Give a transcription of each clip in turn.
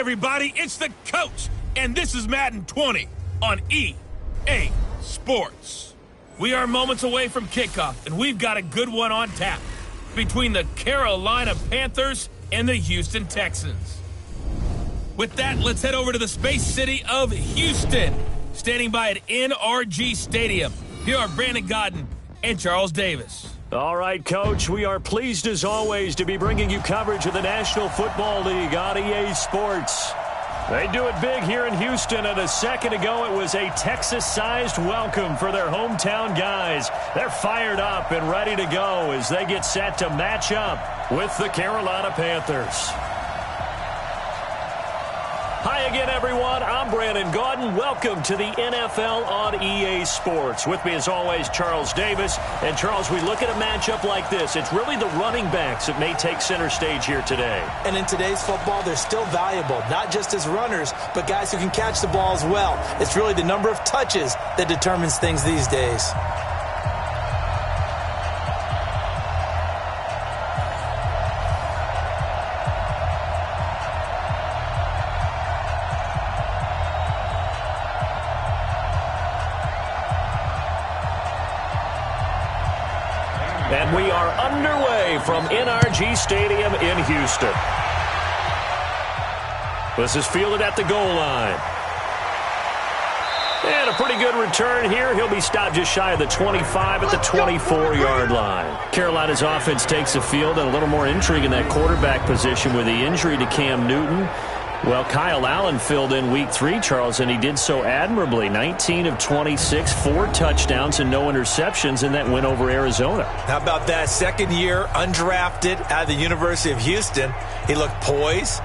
everybody, it's the coach, and this is Madden 20 on EA Sports. We are moments away from kickoff, and we've got a good one on tap between the Carolina Panthers and the Houston Texans. With that, let's head over to the Space City of Houston. Standing by at NRG Stadium, here are Brandon Godden and Charles Davis. All right, Coach, we are pleased as always to be bringing you coverage of the National Football League on EA Sports. They do it big here in Houston, and a second ago it was a Texas-sized welcome for their hometown guys. They're fired up and ready to go as they get set to match up with the Carolina Panthers. Hi again, everyone. I'm Brandon Godden. Welcome to the NFL on EA Sports. With me, as always, Charles Davis. And, Charles, we look at a matchup like this. It's really the running backs that may take center stage here today. And in today's football, they're still valuable, not just as runners, but guys who can catch the ball as well. It's really the number of touches that determines things these days. And we are underway from NRG Stadium in Houston. This is fielded at the goal line. And a pretty good return here. He'll be stopped just shy of the 25 at the 24-yard line. Carolina's offense takes the field, and a little more intrigue in that quarterback position with the injury to Cam Newton. Well, Kyle Allen filled in week 3, Charles, and he did so admirably. 19 of 26, 4 touchdowns and no interceptions in that win over Arizona. How about that? Second year, undrafted out of the University of Houston. He looked poised.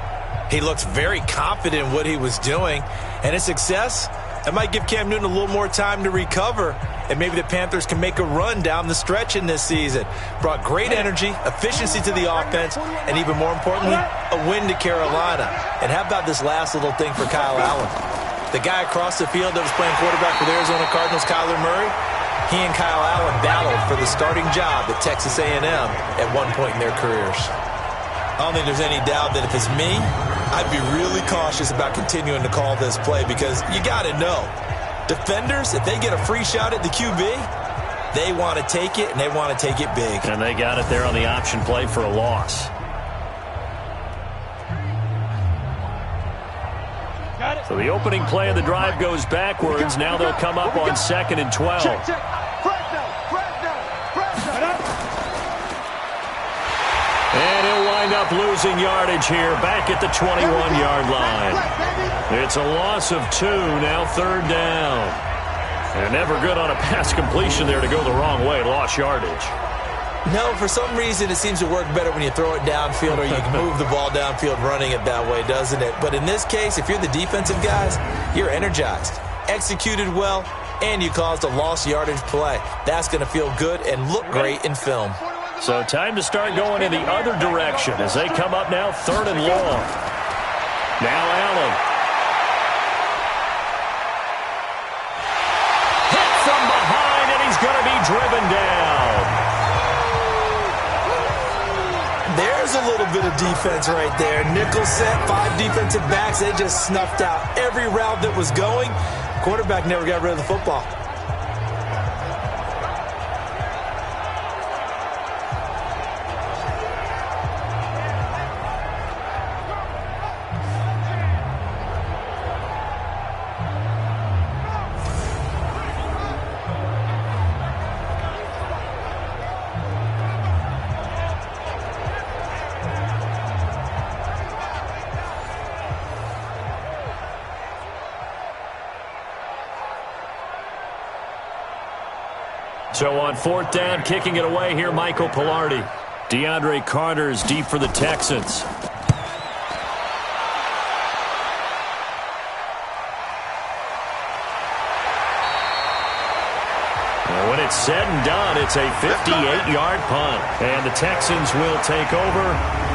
He looked very confident in what he was doing. And his success, that might give Cam Newton a little more time to recover. And maybe the Panthers can make a run down the stretch in this season. Brought great energy, efficiency to the offense, and even more importantly, a win to Carolina. And how about this last little thing for Kyle Allen? The guy across the field that was playing quarterback for the Arizona Cardinals, Kyler Murray, he and Kyle Allen battled for the starting job at Texas A&M at one point in their careers. I don't think there's any doubt that if it's me, I'd be really cautious about continuing to call this play because you got to know. Defenders, if they get a free shot at the QB, they want to take it, and they want to take it big. And they got it there on the option play for a loss. So the opening play of the drive goes backwards. Now they'll come up on 2nd and 12. And he'll wind up losing yardage here back at the 21-yard line. It's a loss of 2, now 3rd down. And never good on a pass completion there to go the wrong way, lost yardage. No, for some reason it seems to work better when you throw it downfield or you can move the ball downfield running it that way, doesn't it? But in this case, if you're the defensive guys, you're energized, executed well, and you caused a lost yardage play. That's going to feel good and look great in film. So time to start going in the other direction as they come up now 3rd and long. Now Allen. Hit from behind, and he's going to be driven down. There's a little bit of defense right there. Nickel set, 5 defensive backs. They just snuffed out every route that was going. Quarterback never got rid of the football. So on 4th down, kicking it away here, Michael Pilardi. DeAndre Carter's deep for the Texans. And when it's said and done, it's a 58-yard punt. And the Texans will take over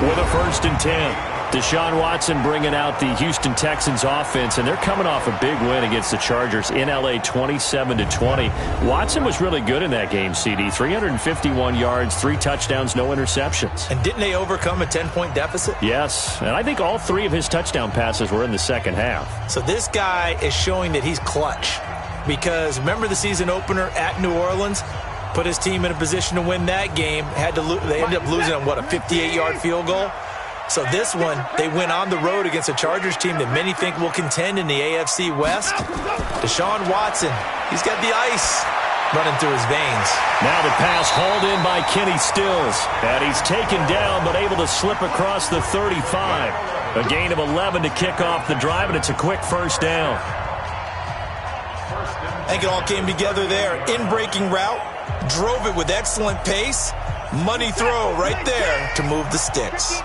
with a 1st and 10. Deshaun Watson bringing out the Houston Texans offense, and they're coming off a big win against the Chargers in L.A. 27-20. Watson was really good in that game, CD. 351 yards, 3 touchdowns, no interceptions. And didn't they overcome a 10-point deficit? Yes, and I think all 3 of his touchdown passes were in the second half. So this guy is showing that he's clutch. Because remember the season opener at New Orleans? Put his team in a position to win that game. They ended up losing on, a 58-yard field goal? So this one, they went on the road against a Chargers team that many think will contend in the AFC West. Deshaun Watson, he's got the ice running through his veins. Now the pass hauled in by Kenny Stills. And he's taken down but able to slip across the 35. A gain of 11 to kick off the drive, and it's a quick first down. I think it all came together there. In-breaking route, drove it with excellent pace. Money throw right there to move the sticks.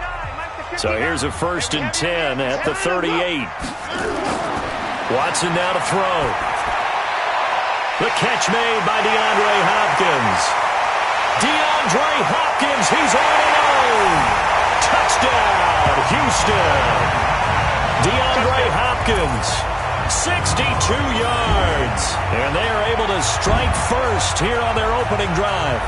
So here's a 1st and 10 at the 38. Watson now to throw. The catch made by DeAndre Hopkins. DeAndre Hopkins, he's all alone. Touchdown, Houston. DeAndre Hopkins, 62 yards. And they are able to strike first here on their opening drive.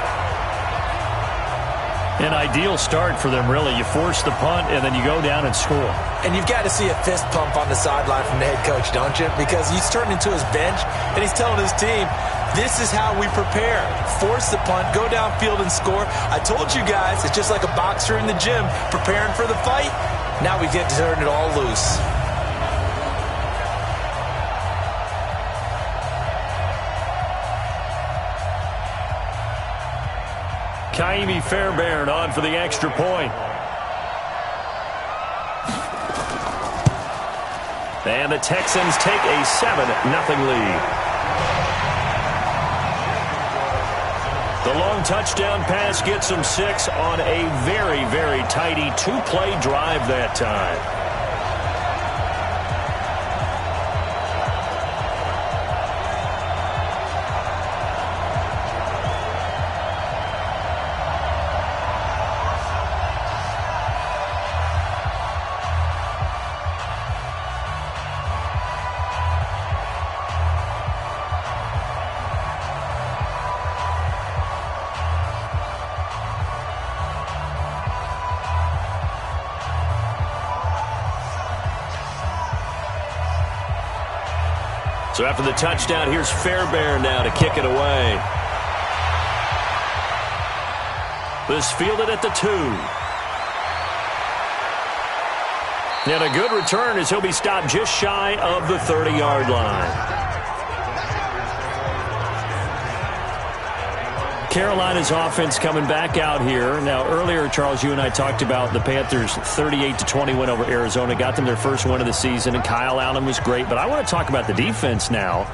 An ideal start for them, really. You force the punt, and then you go down and score. And you've got to see a fist pump on the sideline from the head coach, don't you? Because he's turned into his bench, and he's telling his team, this is how we prepare. Force the punt, go downfield and score. I told you guys, it's just like a boxer in the gym preparing for the fight. Now we get to turn it all loose. Kaimi Fairbairn on for the extra point. And the Texans take a 7-0 lead. The long touchdown pass gets them 6 on a very, very tidy 2-play drive that time. So after the touchdown, here's Fairbairn now to kick it away. This fielded at the 2. And a good return as he'll be stopped just shy of the 30-yard line. Carolina's offense coming back out here. Now, earlier, Charles, you and I talked about the Panthers' 38-20 win over Arizona. Got them their first win of the season, and Kyle Allen was great. But I want to talk about the defense now.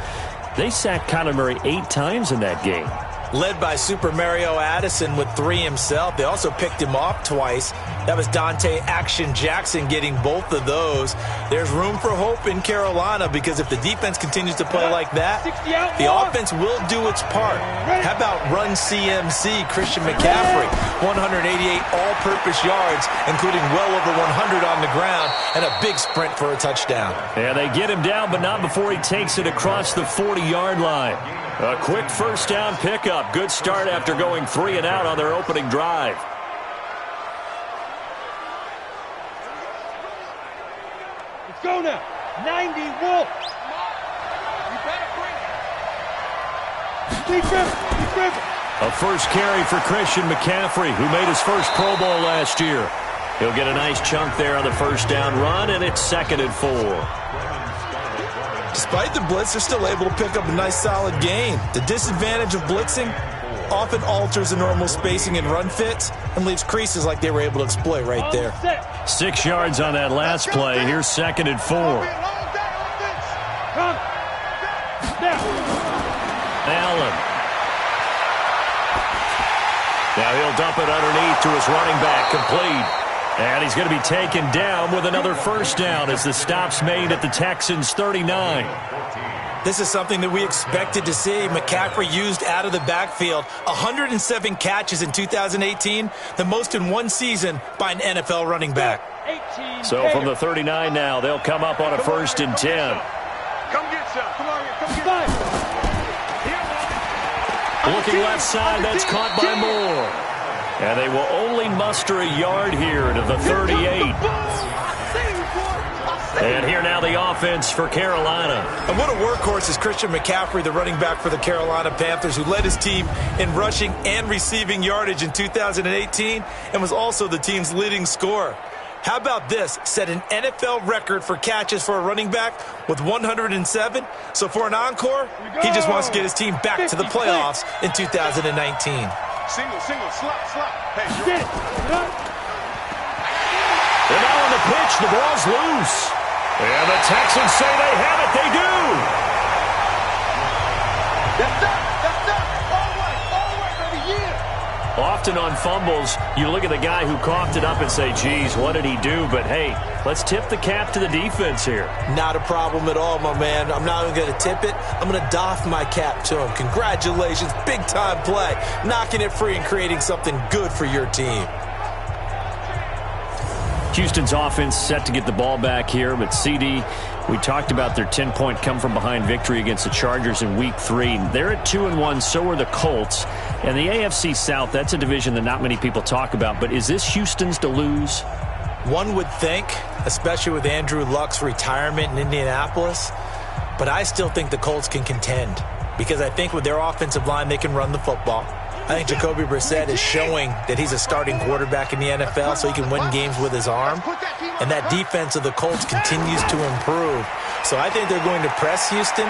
They sacked Kyler Murray 8 times in that game. Led by Super Mario Addison with 3 himself. They also picked him off twice. That was Dante Action Jackson getting both of those. There's room for hope in Carolina because if the defense continues to play like that, the offense will do its part. How about run CMC Christian McCaffrey? 188 all-purpose yards, including well over 100 on the ground, and a big sprint for a touchdown. Yeah, they get him down, but not before he takes it across the 40-yard line. A quick first down pickup. Good start after going 3 and out on their opening drive. Let's go now. 90 Wolf. You better bring it. Keep it. A first carry for Christian McCaffrey, who made his first Pro Bowl last year. He'll get a nice chunk there on the first down run, and it's 2nd and 4. Despite the blitz, they're still able to pick up a nice solid gain. The disadvantage of blitzing often alters the normal spacing and run fits and leaves creases like they were able to exploit right there. 6 yards on that last play. Here's 2nd and 4. Allen. Now he'll dump it underneath to his running back, complete. And he's going to be taken down with another first down as the stop's made at the Texans' 39. This is something that we expected to see. McCaffrey used out of the backfield. 107 catches in 2018, the most in one season by an NFL running back. So from the 39 now, they'll come up on a 1st and 10. Come get some. Come on here. Come get some. Looking left side, that's caught by Moore. And they will only muster a yard here to the 38. And here now the offense for Carolina. And what a workhorse is Christian McCaffrey, the running back for the Carolina Panthers, who led his team in rushing and receiving yardage in 2018 and was also the team's leading scorer. How about this? Set an NFL record for catches for a running back with 107. So for an encore, he just wants to get his team back to the playoffs in 2019. Single, slap. Hey, They're now on the pitch. The ball's loose. And the Texans say they have it. They do. That's it. All right, baby, yeah. Often on fumbles, you look at the guy who coughed it up and say, geez, what did he do? But, hey, let's tip the cap to the defense here. Not a problem at all, my man. I'm not even going to tip it. I'm going to doff my cap to him. Congratulations. Big-time play. Knocking it free and creating something good for your team. Houston's offense set to get the ball back here, but CD, we talked about their 10-point come-from-behind victory against the Chargers in Week 3. They're at 2-1, so are the Colts. And the AFC South, that's a division that not many people talk about, but is this Houston's to lose? One would think, especially with Andrew Luck's retirement in Indianapolis, but I still think the Colts can contend because I think with their offensive line, they can run the football. I think Jacoby Brissett is showing that he's a starting quarterback in the NFL, so he can win games with his arm. And that defense of the Colts continues to improve. So I think they're going to press Houston.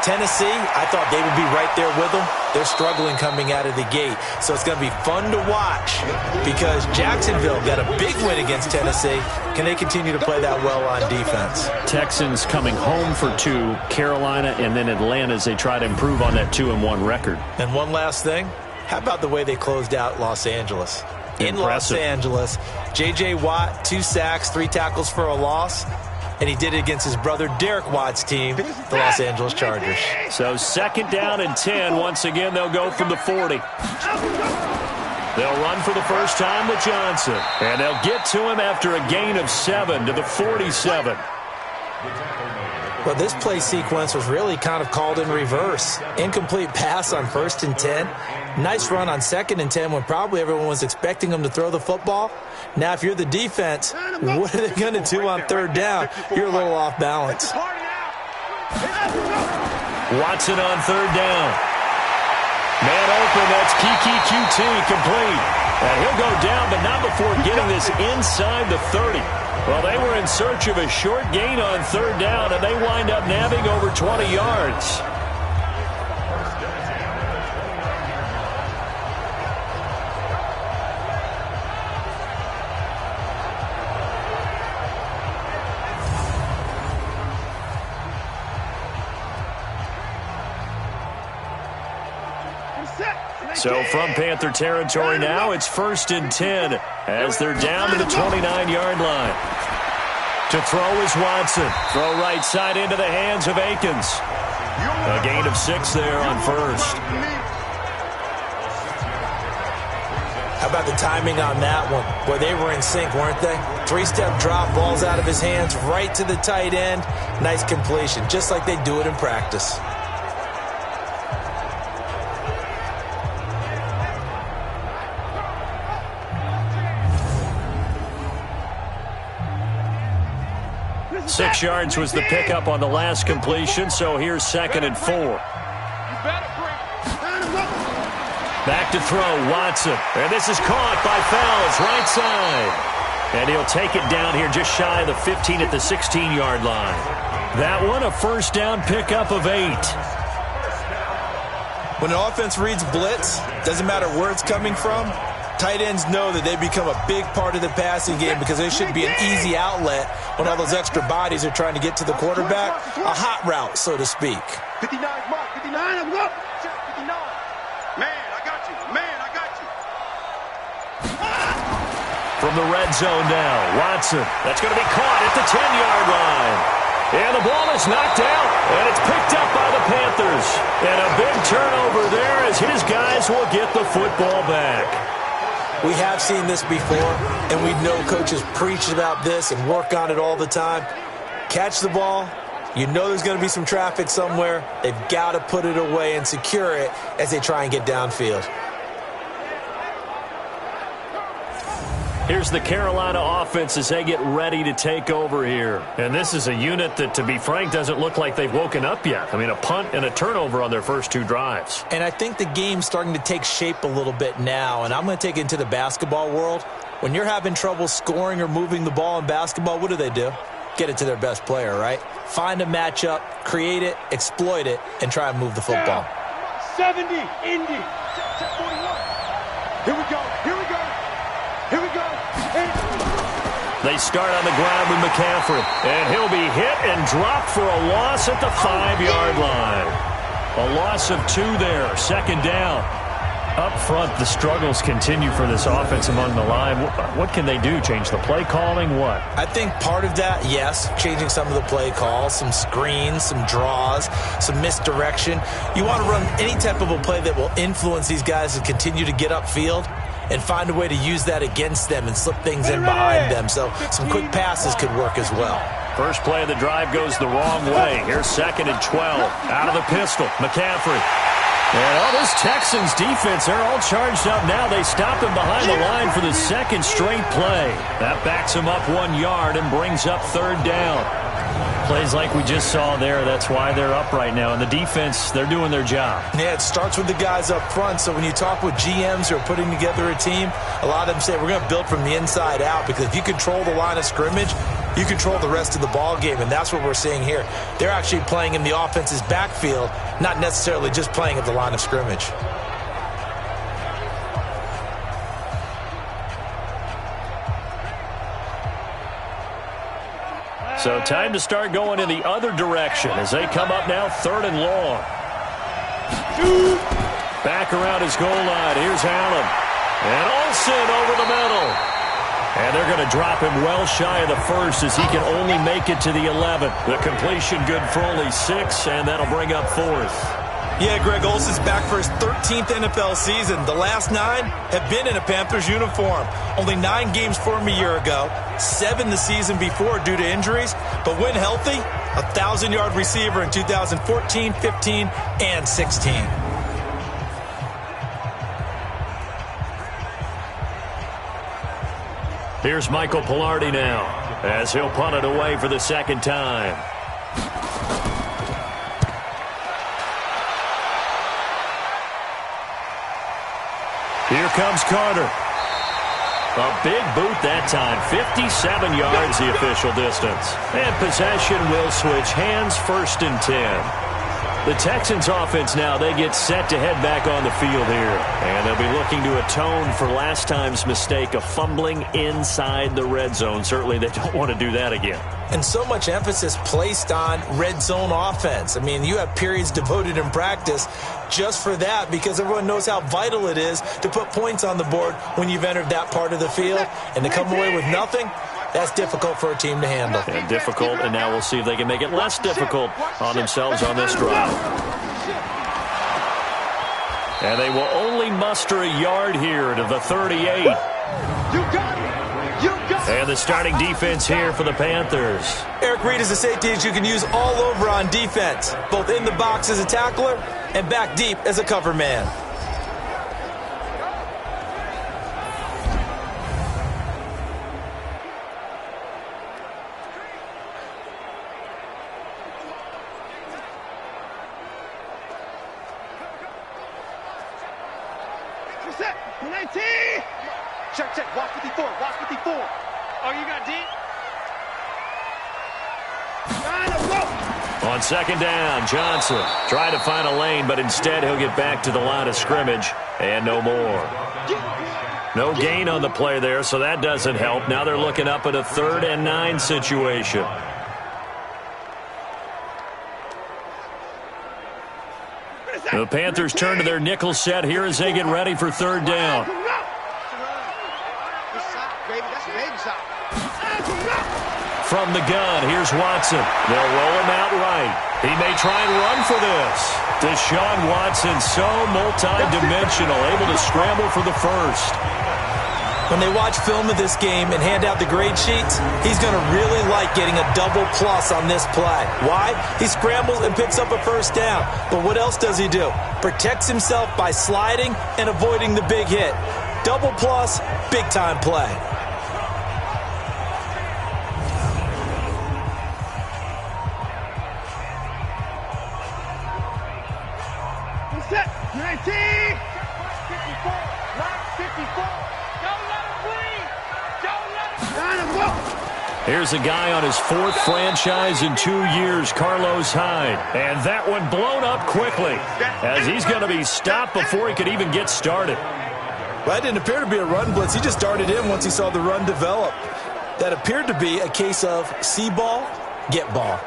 Tennessee, I thought they would be right there with them. They're struggling coming out of the gate. So it's going to be fun to watch because Jacksonville got a big win against Tennessee. Can they continue to play that well on defense? Texans coming home for 2, Carolina, and then Atlanta as they try to improve on that 2-1 record. And one last thing. How about the way they closed out Los Angeles? In Los Angeles, J.J. Watt, 2 sacks, 3 tackles for a loss, and he did it against his brother Derek Watt's team, the Los Angeles Chargers. So 2nd down and 10. Once again, they'll go from the 40. They'll run for the first time with Johnson, and they'll get to him after a gain of 7 to the 47. Well, this play sequence was really kind of called in reverse. Incomplete pass on 1st and 10. Nice run on 2nd and 10 when probably everyone was expecting them to throw the football. Now, if you're the defense, what are they going to do on 3rd down? You're a little off balance. Watson on 3rd down. Man open, that's Kiki QT complete. And he'll go down, but not before getting this inside the 30. Well, they were in search of a short gain on 3rd down, and they wind up nabbing over 20 yards. So from Panther territory now, it's 1st and 10 as they're down to the 29-yard line. To throw is Watson. Throw right side into the hands of Akins. A gain of 6 there on 1st. How about the timing on that one? Boy, they were in sync, weren't they? 3-step drop, balls out of his hands, right to the tight end. Nice completion, just like they do it in practice. Six yards was the pickup on the last completion, so here's 2nd and 4. Back to throw, Watson. And this is caught by Fells, right side. And he'll take it down here just shy of the 15 at the 16-yard line. That one, a 1st down pickup of 8. When an offense reads blitz, doesn't matter where it's coming from, tight ends know that they become a big part of the passing game because there should be an easy outlet when all those extra bodies are trying to get to the quarterback. A hot route, so to speak. 59, mark, 59, I'm up. 59. Man, I got you. From the red zone now, Watson. That's going to be caught at the 10-yard line. And the ball is knocked out, and it's picked up by the Panthers. And a big turnover there as his guys will get the football back. We have seen this before, and we know coaches preach about this and work on it all the time. Catch the ball. You know there's going to be some traffic somewhere. They've got to put it away and secure it as they try and get downfield. Here's the Carolina offense as they get ready to take over here. And this is a unit that, to be frank, doesn't look like they've woken up yet. I mean, a punt and a turnover on their first two drives. And I think the game's starting to take shape a little bit now, and I'm going to take it into the basketball world. When you're having trouble scoring or moving the ball in basketball, what do? Get it to their best player, right? Find a matchup, create it, exploit it, and try and move the football. 70, Indy, 41. Here we go, here we go, here we go. They start on the ground with McCaffrey, and he'll be hit and dropped for a loss at the 5-yard line. A loss of 2 there, second down. Up front, the struggles continue for this offense among the line. What can they do? Change the play calling? What? I think part of that, yes, changing some of the play calls, some screens, some draws, some misdirection. You want to run any type of a play that will influence these guys to continue to get upfield and find a way to use that against them and slip things in behind them. So some quick passes could work as well. First play of the drive goes the wrong way. Here's 2nd and 12. Out of the pistol, McCaffrey. And all this Texans defense, they're all charged up now. They stop him behind the line for the second straight play. That backs him up 1 yard and brings up 3rd down. Plays like we just saw there. That's why they're up right now. And the defense, they're doing their job. Yeah, it starts with the guys up front. So when you talk with GMs who are putting together a team, a lot of them say we're going to build from the inside out, because if you control the line of scrimmage, you control the rest of the ball game, and that's what we're seeing here. They're actually playing in the offense's backfield, not necessarily just playing at the line of scrimmage. So time to start going in the other direction as they come up now 3rd and long. Back around his goal line. Here's Allen. And Olsen over the middle. And they're going to drop him well shy of the 1st as he can only make it to the 11th. The completion good for only 6, and that'll bring up 4th. Yeah, Greg, Olsen's back for his 13th NFL season. The last 9 have been in a Panthers uniform. Only 9 games for him a year ago, 7 the season before due to injuries. But when healthy, a 1,000-yard receiver in 2014, 15, and 16. Here's Michael Pilardi now as he'll punt it away for the 2nd time. Here comes Carter. A big boot that time. 57 yards the official distance. And possession will switch hands, 1st and 10. The Texans offense now, they get set to head back on the field here. And they'll be looking to atone for last time's mistake of fumbling inside the red zone. Certainly they don't want to do that again. And so much emphasis placed on red zone offense. I mean, you have periods devoted in practice just for that, because everyone knows how vital it is to put points on the board when you've entered that part of the field. And to come away with nothing, that's difficult for a team to handle. And difficult, and now we'll see if they can make it less difficult on themselves on this drive. And they will only muster a yard here to the 38. And the starting defense here for the Panthers. Eric Reid is a safety that you can use all over on defense, both in the box as a tackler and back deep as a cover man. Check, watch 54, watch 54. Oh, you got deep? On 2nd down, Johnson tried to find a lane, but instead he'll get back to the line of scrimmage, and no more. No gain on the play there, so that doesn't help. Now they're looking up at a 3rd and 9 situation. The Panthers turn to their nickel set here as they get ready for 3rd down. from the gun. Here's Watson. They'll roll him out right. He may try and run for this. Deshaun Watson, so multi-dimensional, able to scramble for the first. When they watch film of this game and hand out the grade sheets, he's going to really like getting a double plus on this play. Why? He scrambles and picks up a first down. But what else does he do? Protects himself by sliding and avoiding the big hit. Double plus, big-time play. Set. 19. 54. 54. Here's a guy on his 4th franchise in 2 years, Carlos Hyde. And that one blown up quickly as he's going to be stopped before he could even get started. Well, that didn't appear to be a run blitz. He just darted in once he saw the run develop. That appeared to be a case of see ball, get ball.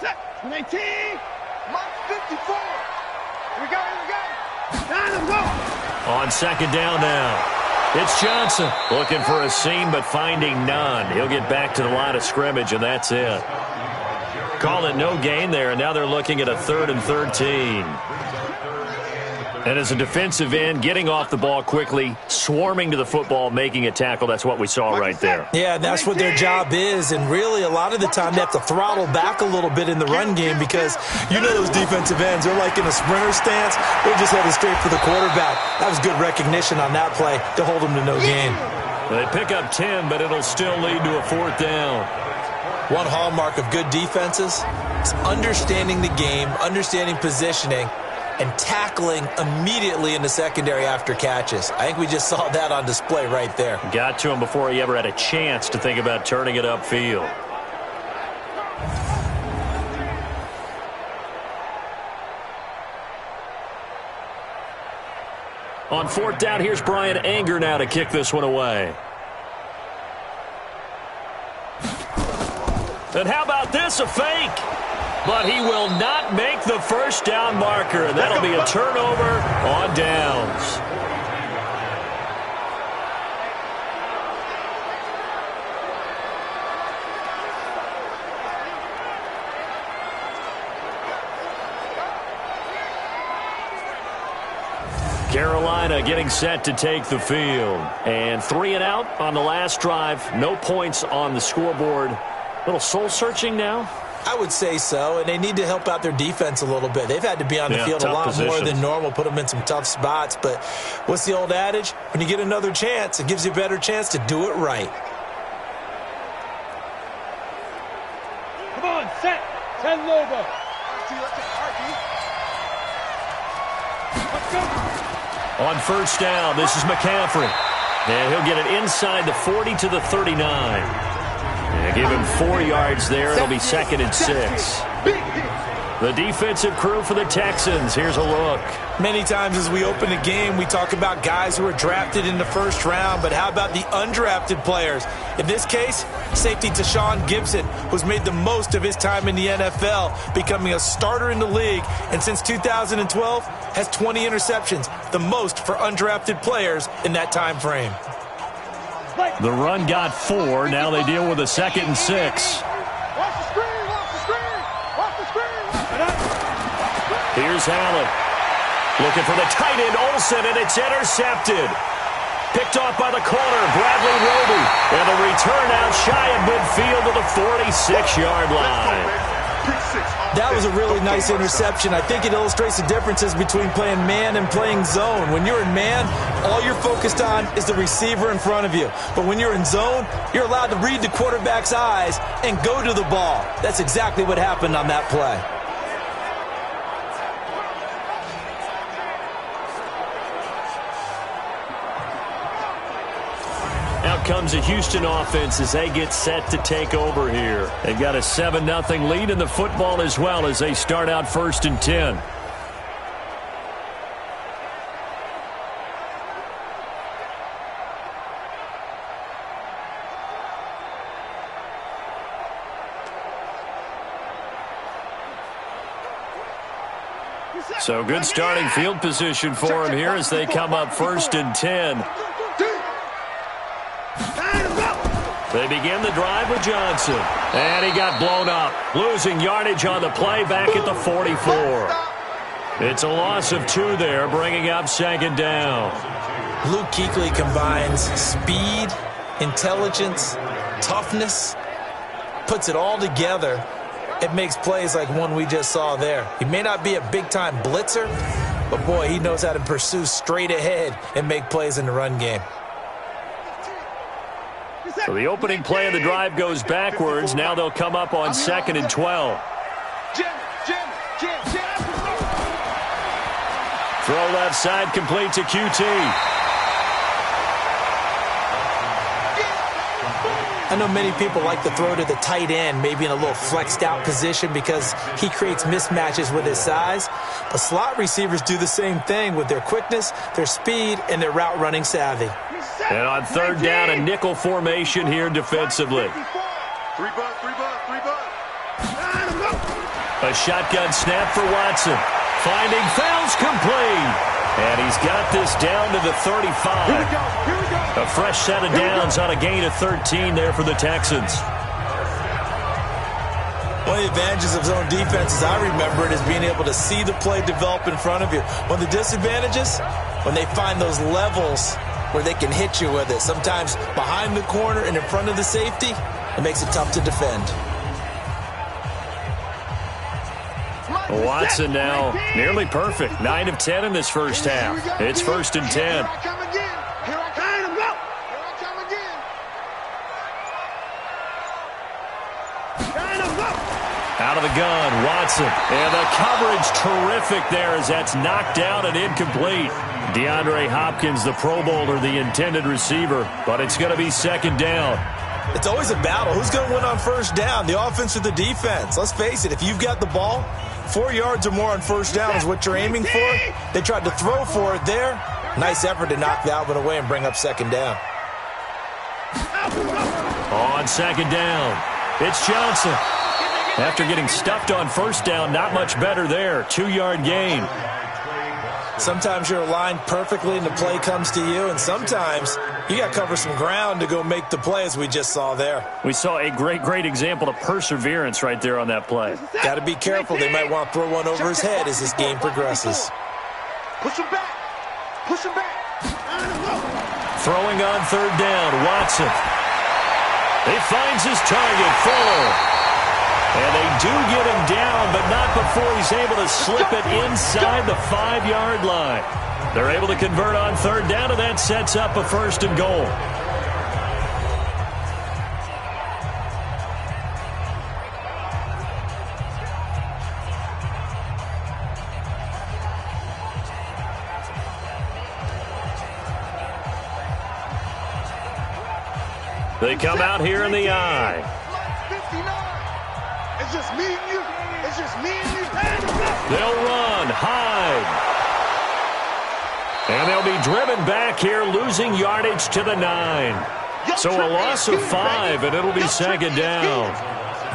Set. 19. 54. Here we go. Down, go. On second down now, it's Johnson looking for a seam but finding none. He'll get back to the line of scrimmage, and that's it. Call it no gain there, and now they're looking at a 3rd and 13. And as a defensive end, getting off the ball quickly, swarming to the football, making a tackle, that's what we saw right there. Yeah, that's what their job is, and really a lot of the time they have to throttle back a little bit in the run game because you know those defensive ends, they're like in a sprinter stance. They're just headed straight for the quarterback. That was good recognition on that play to hold them to no gain. They pick up 10, but it'll still lead to a 4th down. One hallmark of good defenses is understanding the game, understanding positioning, and tackling immediately in the secondary after catches. I think we just saw that on display right there. Got to him before he ever had a chance to think about turning it upfield. On 4th down, here's Brian Anger now to kick this one away. And how about this, a fake? But he will not make the first down marker, and that'll be a turnover on downs. Carolina getting set to take the field. And 3 and out on the last drive. No points on the scoreboard. A little soul-searching now. I would say so, and they need to help out their defense a little bit. They've had to be on the field a lot more than normal, put them in some tough spots. But what's the old adage? When you get another chance, it gives you a better chance to do it right. Come on, set. 10 Lobo. Let's go. On first down, this is McCaffrey. And he'll get it inside the 40 to the 39. And give him 4 yards there. It'll be 2nd and 6. The defensive crew for the Texans. Here's a look. Many times as we open the game, we talk about guys who are drafted in the first round, but how about the undrafted players? In this case, safety Tashawn Gibson, who's made the most of his time in the NFL, becoming a starter in the league, and since 2012 has 20 interceptions, the most for undrafted players in that time frame. The run got 4. Now they deal with a 2nd and 6. Here's Allen. Looking for the tight end, Olsen, and it's intercepted. Picked off by the corner, Bradley Roby. And the return out shy of midfield to the 46-yard line. That was a really nice interception. I think it illustrates the differences between playing man and playing zone. When you're in man, all you're focused on is the receiver in front of you. But when you're in zone, you're allowed to read the quarterback's eyes and go to the ball. That's exactly what happened on that play. Out comes a Houston offense as they get set to take over here. They've got a 7-0 lead in the football as well as they start out 1st and 10. So good starting field position for him here as they come up 1st and 10. They begin the drive with Johnson. And he got blown up, losing yardage on the play back at the 44. It's a loss of 2 there, bringing up 2nd down. Luke Kuechly combines speed, intelligence, toughness, puts it all together. It makes plays like one we just saw there. He may not be a big-time blitzer, but, boy, he knows how to pursue straight ahead and make plays in the run game. So the opening play of the drive goes backwards. Now they'll come up on 2nd and 12. Throw left side, complete to QT. I know many people like to throw to the tight end, maybe in a little flexed out position because he creates mismatches with his size. But slot receivers do the same thing with their quickness, their speed, and their route running savvy. And on 3rd down, a nickel formation here defensively. A shotgun snap for Watson. Finding Fells complete. And he's got this down to the 35. A fresh set of downs on a gain of 13 there for the Texans. One of the advantages of zone defense, as I remember it, is being able to see the play develop in front of you. One of the disadvantages, when they find those levels where they can hit you with it, sometimes behind the corner and in front of the safety, it makes it tough to defend. Watson now nearly perfect. 9 of 10 in this first half. It's 1st and 10. Out of the gun, Watson. And the coverage terrific there as that's knocked down and incomplete. DeAndre Hopkins, the Pro Bowler, the intended receiver, but it's going to be 2nd down. It's always a battle. Who's going to win on 1st down, the offense or the defense? Let's face it, if you've got the ball, 4 yards or more on 1st down is what you're aiming for. They tried to throw for it there. Nice effort to knock that one away and bring up 2nd down. On 2nd down, it's Johnson. After getting stuffed on 1st down, not much better there. 2-yard gain. Sometimes you're aligned perfectly and the play comes to you, and sometimes you got to cover some ground to go make the play, as we just saw there. We saw a great example of perseverance right there on that play. Got to be careful. They might want to throw one over his head as this game progresses. Push him back. Push him back. Throwing on 3rd down, Watson. He finds his target, Fuller. And they do get him down, but not before he's able to slip it inside the 5-yard line. They're able to convert on 3rd down, and that sets up a 1st and goal. They come out here in the I. It's just me and you. It's just me and you. They'll run, hide. And they'll be driven back here, losing yardage to the 9. So a loss of 5, and it'll be 2nd down.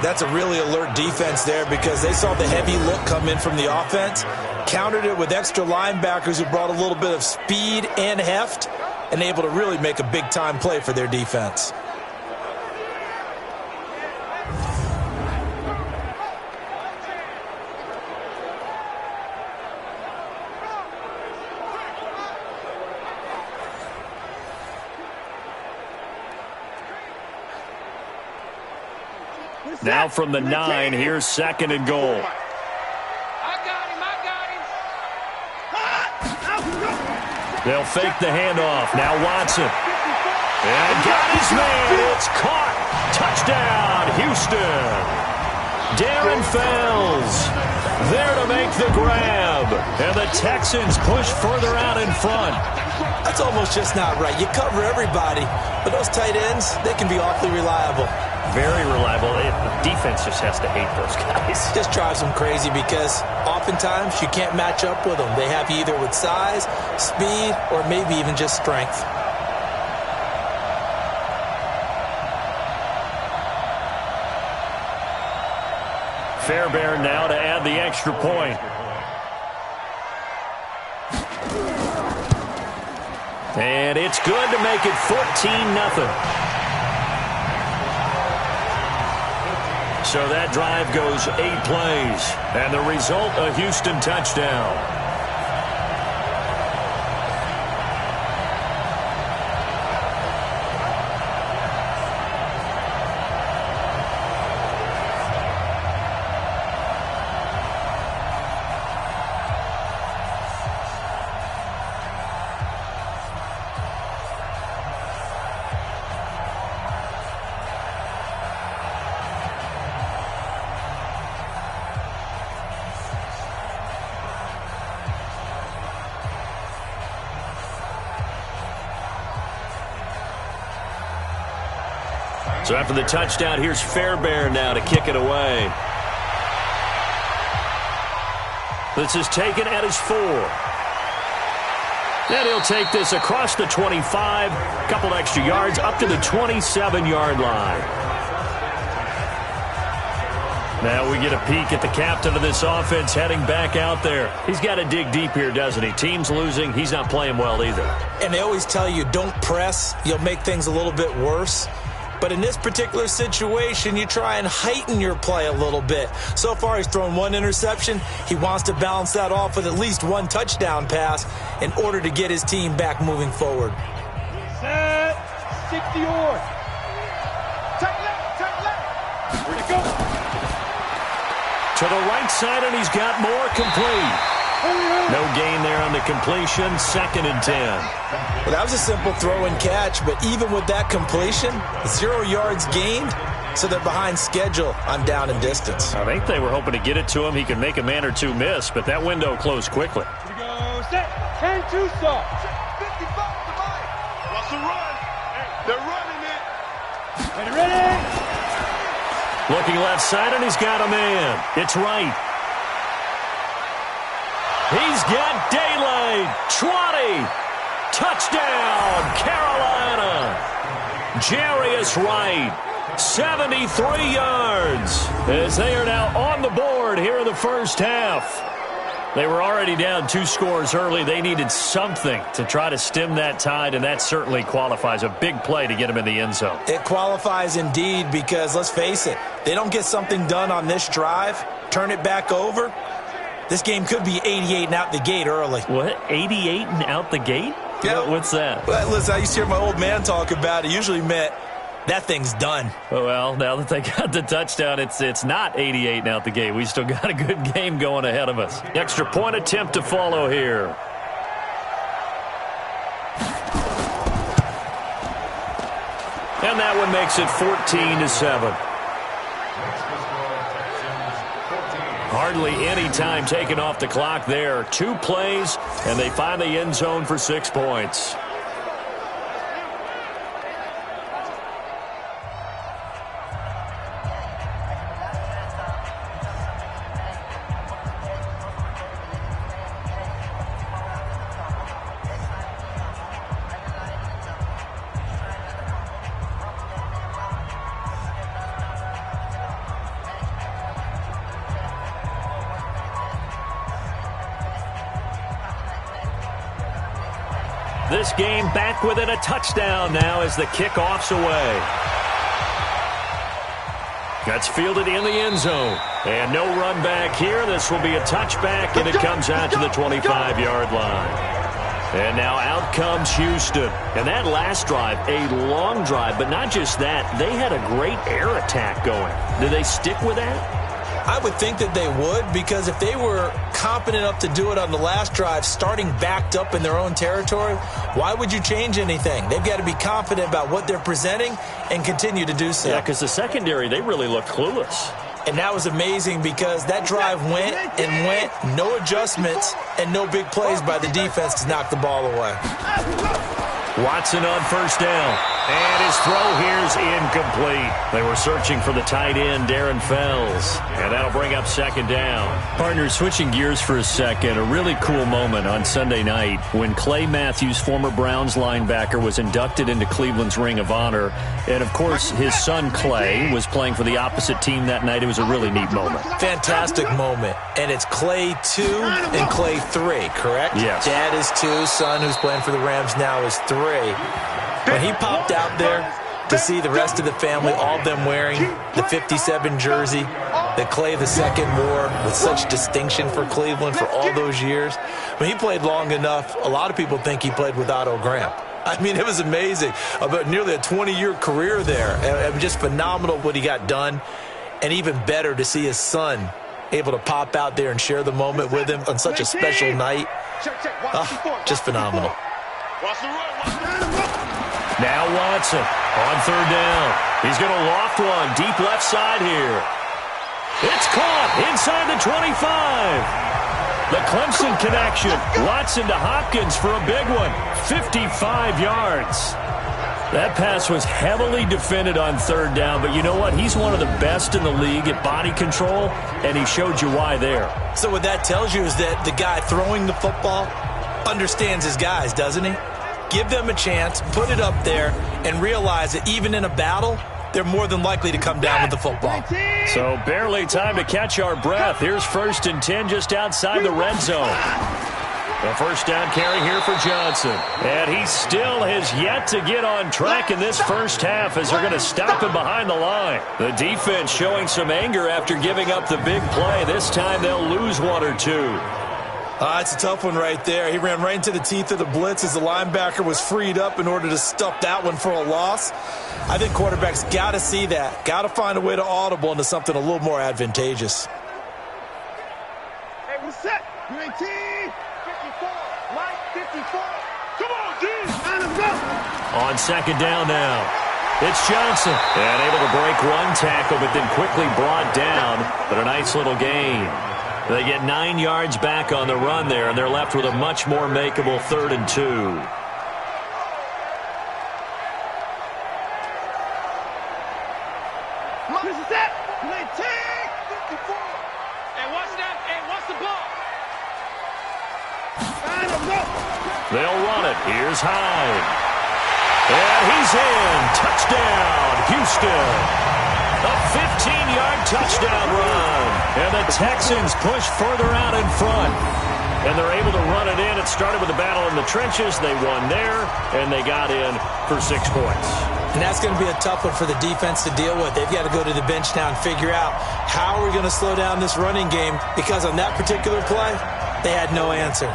That's a really alert defense there because they saw the heavy look come in from the offense, countered it with extra linebackers who brought a little bit of speed and heft, and able to really make a big-time play for their defense. Now from the 9, here's 2nd and goal. I got him. They'll fake the handoff. Now Watson. And got his man. It's caught. Touchdown, Houston. Darren Fells there to make the grab. And the Texans push further out in front. That's almost just not right. You cover everybody, but those tight ends, they can be awfully reliable. Very reliable. The defense just has to hate those guys. Just drives them crazy because oftentimes you can't match up with them. They have you either with size, speed, or maybe even just strength. Fairbairn now to add the extra point. And it's good to make it 14-0. So that drive goes 8 plays. And the result, a Houston touchdown. So after the touchdown, here's Fairbairn now to kick it away. This is taken at his 4. And he'll take this across the 25, a couple extra yards, up to the 27-yard line. Now we get a peek at the captain of this offense heading back out there. He's got to dig deep here, doesn't he? Team's losing. He's not playing well either. And they always tell you, don't press. You'll make things a little bit worse. But in this particular situation, you try and heighten your play a little bit. So far, he's thrown 1 interception. He wants to balance that off with at least 1 touchdown pass in order to get his team back moving forward. Set, 60 yard. Take left. Where'd it go? To the right side, and he's got more complete. No gain there on the completion, 2nd and 10. Well, that was a simple throw and catch, but even with that completion, 0 yards gained, so they're behind schedule on down and distance. I think they were hoping to get it to him. He could make a man or two miss, but that window closed quickly. Here we go. Set. 10-2 stop. 55 to Mike. What's the run? They're running it. Ready. Looking left side, and he's got a man. It's right. He's got daylight. 20. Touchdown, Carolina. Jarius Wright, 73 yards, as they are now on the board here in the first half. They were already down 2 scores early. They needed something to try to stem that tide, and that certainly qualifies. A big play to get them in the end zone. It qualifies indeed because, let's face it, they don't get something done on this drive, turn it back over, this game could be 88 and out the gate early. What, 88 and out the gate? Yeah. What's that? Well, listen, I used to hear my old man talk about it. Usually meant that thing's done. Well, now that they got the touchdown, it's not 88 and out the gate. We still got a good game going ahead of us. Extra point attempt to follow here. And that one makes it 14-7. Hardly any time taken off the clock there. 2 plays, and they find the end zone for 6 points. This game back within a touchdown now as the kickoff's away. That's fielded in the end zone. And no run back here. This will be a touchback, and it comes out to the 25-yard line. And now out comes Houston. And that last drive, a long drive, but not just that. They had a great air attack going. Do they stick with that? I would think that they would, because if they were competent enough to do it on the last drive, starting backed up in their own territory, why would you change anything? They've got to be confident about what they're presenting and continue to do so. Yeah, because the secondary, they really looked clueless. And that was amazing because that drive went and went, no adjustments, and no big plays by the defense to knock the ball away. Watson on first down. And his throw here's incomplete. They were searching for the tight end, Darren Fells. And that'll bring up second down. Partners, switching gears for a second, a really cool moment on Sunday night when Clay Matthews, former Browns linebacker, was inducted into Cleveland's Ring of Honor. And, of course, his son Clay was playing for the opposite team that night. It was a really neat moment. Fantastic moment. And it's Clay 2 and Clay 3, correct? Yes. Dad is 2, son who's playing for the Rams now is 3. When he popped out there to see the rest of the family, all of them wearing the 57 jersey that Clay II wore with such distinction for Cleveland for all those years. When he played long enough, a lot of people think he played with Otto Graham. I mean, it was amazing. About nearly a 20-year career there. And just phenomenal what he got done. And even better to see his son able to pop out there and share the moment with him on such a special night. Just phenomenal. Now Watson on third down. He's going to loft one deep left side here. It's caught inside the 25. The Clemson connection. Watson to Hopkins for a big one. 55 yards. That pass was heavily defended on third down, but you know what? He's one of the best in the league at body control, and he showed you why there. So what that tells you is that the guy throwing the football understands his guys, doesn't he? Give them a chance, put it up there, and realize that even in a battle, they're more than likely to come down with the football. So barely time to catch our breath. Here's 1st and 10 just outside the red zone. The first down carry here for Johnson. And he still has yet to get on track in this first half as they're going to stop him behind the line. The defense showing some anger after giving up the big play. This time they'll lose one or two. It's a tough one right there. He ran right into the teeth of the blitz as the linebacker was freed up in order to stuff that one for a loss. I think quarterbacks got to see that. Got to find a way to audible into something a little more advantageous. Hey, we're set. 19, 54, Mike, 54. Come on, G. Line us up. On second down now. It's Johnson. And able to break one tackle, but then quickly brought down. But a nice little gain. They get 9 yards back on the run there, and they're left with a much more makeable 3rd and 2. This is it. 19, 54. Hey, watch that. Hey, watch the ball. Line us up. They'll run it. Here's Hyde. And he's in. Touchdown, Houston. A 15-yard touchdown run. And the Texans push further out in front. And they're able to run it in. It started with a battle in the trenches. They won there, and they got in for 6 points. And that's going to be a tough one for the defense to deal with. They've got to go to the bench now and figure out how are we going to slow down this running game, because on that particular play, they had no answer.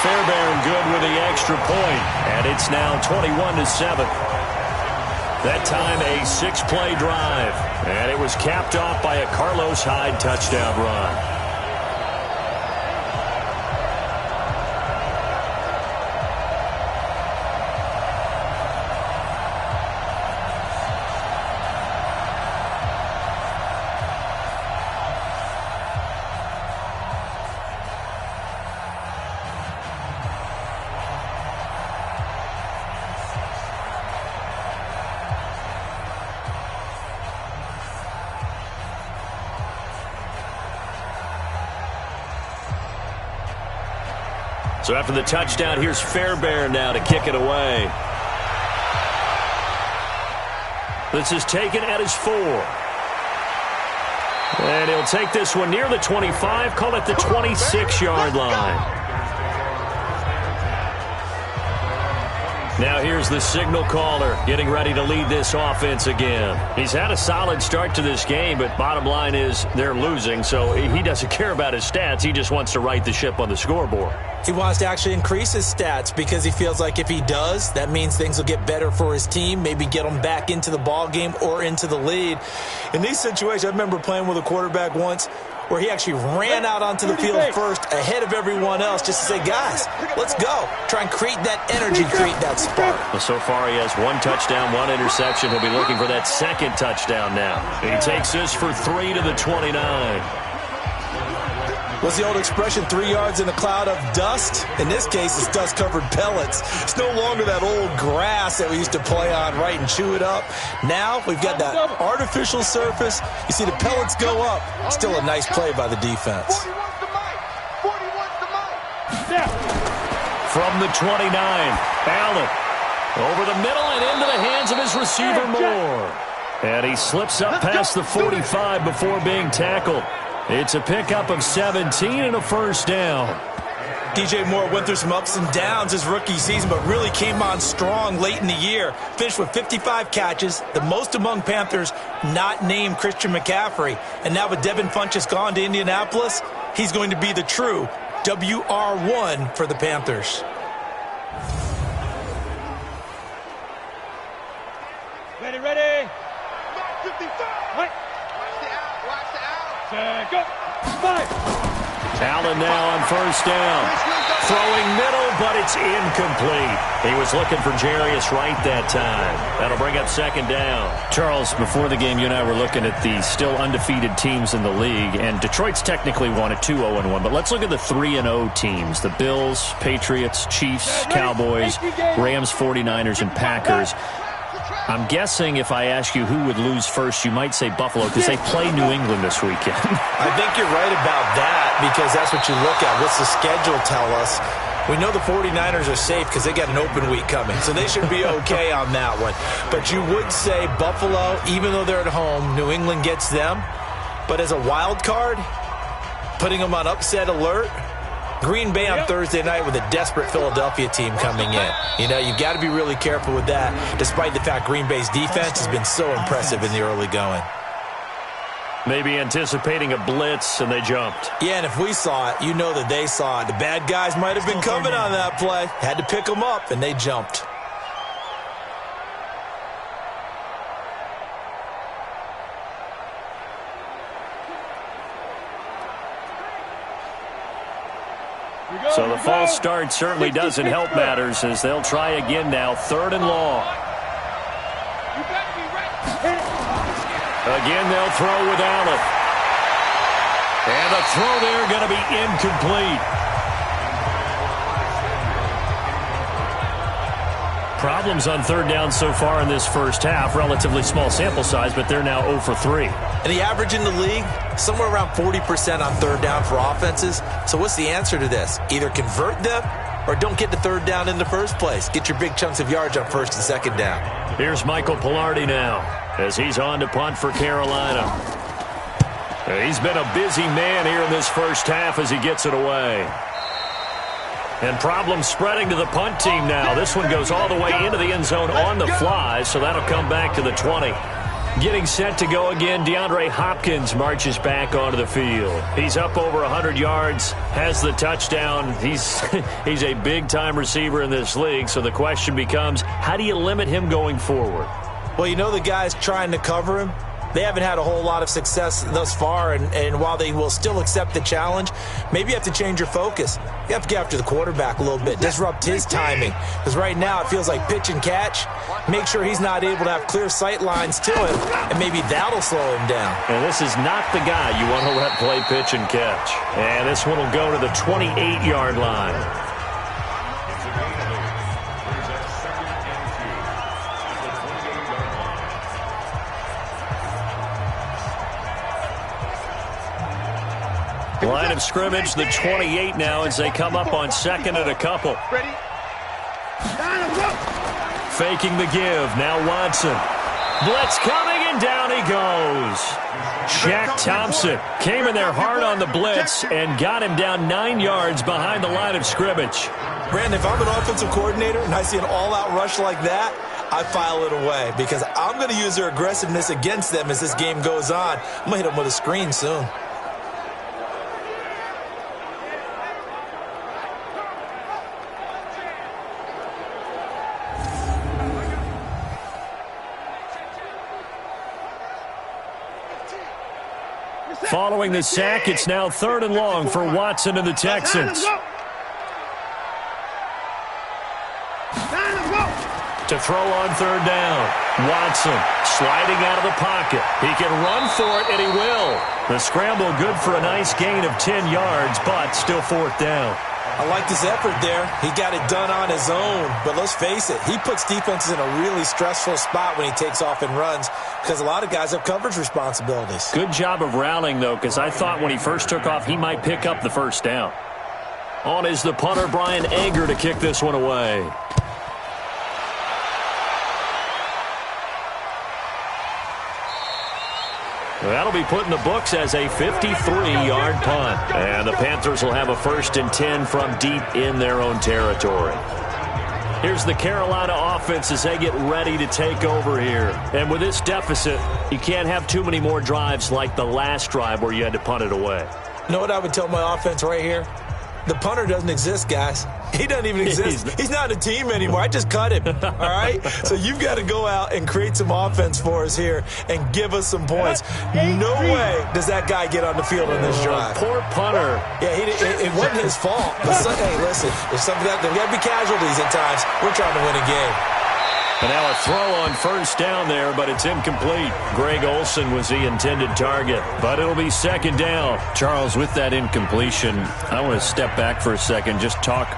Fairbairn good with the extra point, and it's now 21-7. That time a 6-play drive, and it was capped off by a Carlos Hyde touchdown run. So after the touchdown, here's Fairbairn now to kick it away. This is taken at his 4. And he'll take this one near the 25, call it the 26-yard line. Now here's the signal caller getting ready to lead this offense again. He's had a solid start to this game, but bottom line is they're losing, so he doesn't care about his stats. He just wants to right the ship on the scoreboard. He wants to actually increase his stats because he feels like if he does, that means things will get better for his team, maybe get them back into the ball game or into the lead. In these situations, I remember playing with a quarterback once where he actually ran out onto the field first ahead of everyone else just to say, guys, let's go. Try and create that energy, create that spark. Well, so far he has 1 touchdown, 1 interception. He'll be looking for that 2nd touchdown now. He takes this for 3 to the 29. What's the old expression, 3 yards in a cloud of dust? In this case, it's dust-covered pellets. It's no longer that old grass that we used to play on, right, and chew it up. Now we've got that artificial surface. You see the pellets go up. Still a nice play by the defense. From the 29, Allen over the middle and into the hands of his receiver, Moore. And he slips up past the 45 before being tackled. It's a pickup of 17 and a first down. DJ Moore went through some ups and downs his rookie season, but really came on strong late in the year. Finished with 55 catches, the most among Panthers not named Christian McCaffrey. And now with Devin Funchess gone to Indianapolis, he's going to be the true WR1 for the Panthers. Ready. 55. Watch the out. Go. 5. Allen now on first down. Throwing middle, but it's incomplete. He was looking for Jarius Wright that time. That'll bring up second down. Charles, before the game, you and I were looking at the still undefeated teams in the league, and Detroit's technically won at 2-0-1. But let's look at the 3-0 teams. The Bills, Patriots, Chiefs, Cowboys, Rams, 49ers, and Packers. I'm guessing if I ask you who would lose first, you might say Buffalo because they play New England this weekend. I think you're right about that because that's what you look at. What's the schedule tell us? We know the 49ers are safe because they got an open week coming, so they should be okay on that one. But you would say Buffalo, even though they're at home, New England gets them. But as a wild card, putting them on upset alert, Green Bay on Thursday night with a desperate Philadelphia team coming in. You know, you've got to be really careful with that, despite the fact Green Bay's defense has been so impressive in the early going. Maybe anticipating a blitz, and they jumped. Yeah, and if we saw it, you know that they saw it. The bad guys might have been coming on that play. Had to pick them up, and they jumped. So the false start certainly doesn't help matters as they'll try again now, 3rd and long. Again, they'll throw with Allen. And the throw there going to be incomplete. Problems on 3rd down so far in this first half. Relatively small sample size, but they're now 0 for 3. And the average in the league, somewhere around 40% on 3rd down for offenses. So what's the answer to this? Either convert them or don't get to 3rd down in the first place. Get your big chunks of yards on 1st and 2nd down. Here's Michael Pilardi now as he's on to punt for Carolina. He's been a busy man here in this first half as he gets it away. And problems spreading to the punt team now. This one goes all the way into the end zone on the fly, so that'll come back to the 20. Getting set to go again, DeAndre Hopkins marches back onto the field. He's up over 100 yards, has the touchdown. He's a big-time receiver in this league, so the question becomes, how do you limit him going forward? Well, you know the guys trying to cover him, they haven't had a whole lot of success thus far, and while they will still accept the challenge, maybe you have to change your focus. You have to get after the quarterback a little bit, disrupt his timing, because right now it feels like pitch and catch. Make sure he's not able to have clear sight lines to him, and maybe that'll slow him down. And this is not the guy you want to let play pitch and catch. And this one will go to the 28-yard line. Line of scrimmage, the 28 now as they come up on 2nd and a couple. Ready? Faking the give. Now Watson. Blitz coming, and down he goes. Shaq Thompson came in there hard on the blitz and got him down 9 yards behind the line of scrimmage. Brandon, if I'm an offensive coordinator and I see an all-out rush like that, I file it away because I'm going to use their aggressiveness against them as this game goes on. I'm going to hit them with a screen soon. Following the sack, it's now 3rd and long for Watson and the Texans. To throw on third down. Watson sliding out of the pocket. He can run for it, and he will. The scramble good for a nice gain of 10 yards, but still fourth down. I like this effort there. He got it done on his own. But let's face it, he puts defenses in a really stressful spot when he takes off and runs because a lot of guys have coverage responsibilities. Good job of rallying, though, because I thought when he first took off, he might pick up the first down. On is the punter, Brian Egger, to kick this one away. That'll be put in the books as a 53-yard punt. And the Panthers will have a 1st and 10 from deep in their own territory. Here's the Carolina offense as they get ready to take over here. And with this deficit, you can't have too many more drives like the last drive where you had to punt it away. You know what I would tell my offense right here? The punter doesn't exist, guys. He doesn't even exist. He's not a team anymore. I just cut him, all right? So you've got to go out and create some offense for us here and give us some points. No way does that guy get on the field on this drive. Poor punter. Yeah, it wasn't his fault. But hey, listen, there's got to be casualties at times. We're trying to win a game. And now a throw on first down there, but it's incomplete. Greg Olsen was the intended target, but it'll be 2nd down. Charles, with that incompletion, I want to step back for a second, just talk